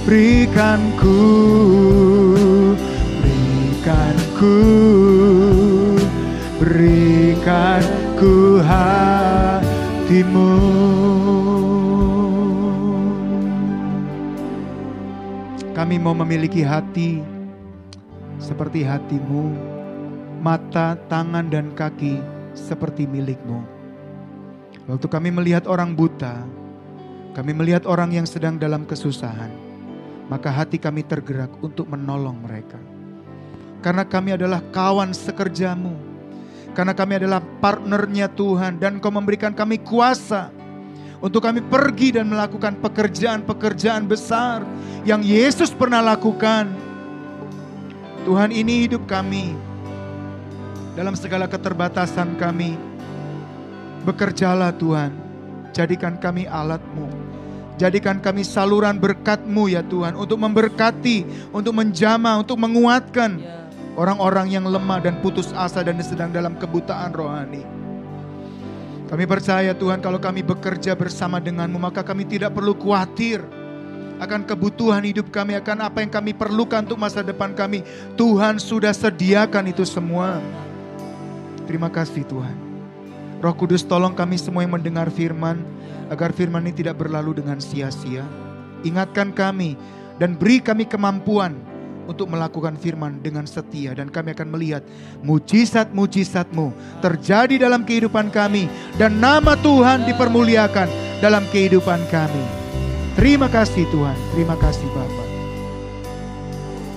Berikan ku hati-Mu. Kami mau memiliki hati seperti hati-Mu, mata, tangan, dan kaki seperti milik-Mu. Waktu kami melihat orang buta, kami melihat orang yang sedang dalam kesusahan, maka hati kami tergerak untuk menolong mereka. Karena kami adalah kawan sekerja-Mu, karena kami adalah partnernya Tuhan, dan Engkau memberikan kami kuasa untuk kami pergi dan melakukan pekerjaan-pekerjaan besar yang Yesus pernah lakukan. Tuhan, ini hidup kami. Dalam segala keterbatasan kami, bekerjalah Tuhan. Jadikan kami alat-Mu. Jadikan kami saluran berkat-Mu ya Tuhan. Untuk memberkati, untuk menjamah, untuk menguatkan orang-orang yang lemah dan putus asa dan sedang dalam kebutaan rohani. Kami percaya Tuhan, kalau kami bekerja bersama dengan-Mu, maka kami tidak perlu khawatir akan kebutuhan hidup kami, akan apa yang kami perlukan untuk masa depan kami. Tuhan sudah sediakan itu semua. Terima kasih Tuhan. Roh Kudus, tolong kami semua yang mendengar firman, agar firman ini tidak berlalu dengan sia-sia. Ingatkan kami dan beri kami kemampuan untuk melakukan firman dengan setia, dan kami akan melihat mujizat-mujizat-Mu terjadi dalam kehidupan kami, dan nama Tuhan dipermuliakan dalam kehidupan kami. Terima kasih Tuhan, terima kasih Bapa.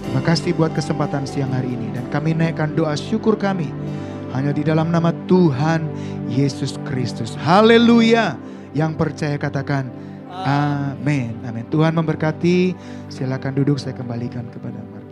Terima kasih buat kesempatan siang hari ini, dan kami naikkan doa syukur kami hanya di dalam nama Tuhan Yesus Kristus. Haleluya. Yang percaya katakan amin. Amin. Tuhan memberkati. Silakan duduk, saya kembalikan kepada Mark.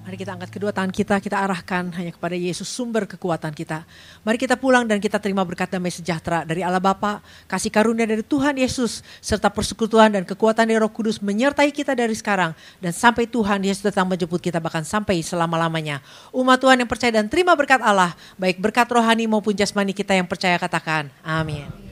Mari kita angkat kedua tangan kita arahkan hanya kepada Yesus, sumber kekuatan kita. Mari kita pulang dan kita terima berkat damai sejahtera dari Allah Bapa, kasih karunia dari Tuhan Yesus, serta persekutuan dan kekuatan dari Roh Kudus menyertai kita dari sekarang dan sampai Tuhan Yesus datang menjemput kita, bahkan sampai selama-lamanya. Umat Tuhan yang percaya dan terima berkat Allah, baik berkat rohani maupun jasmani kita yang percaya katakan amin.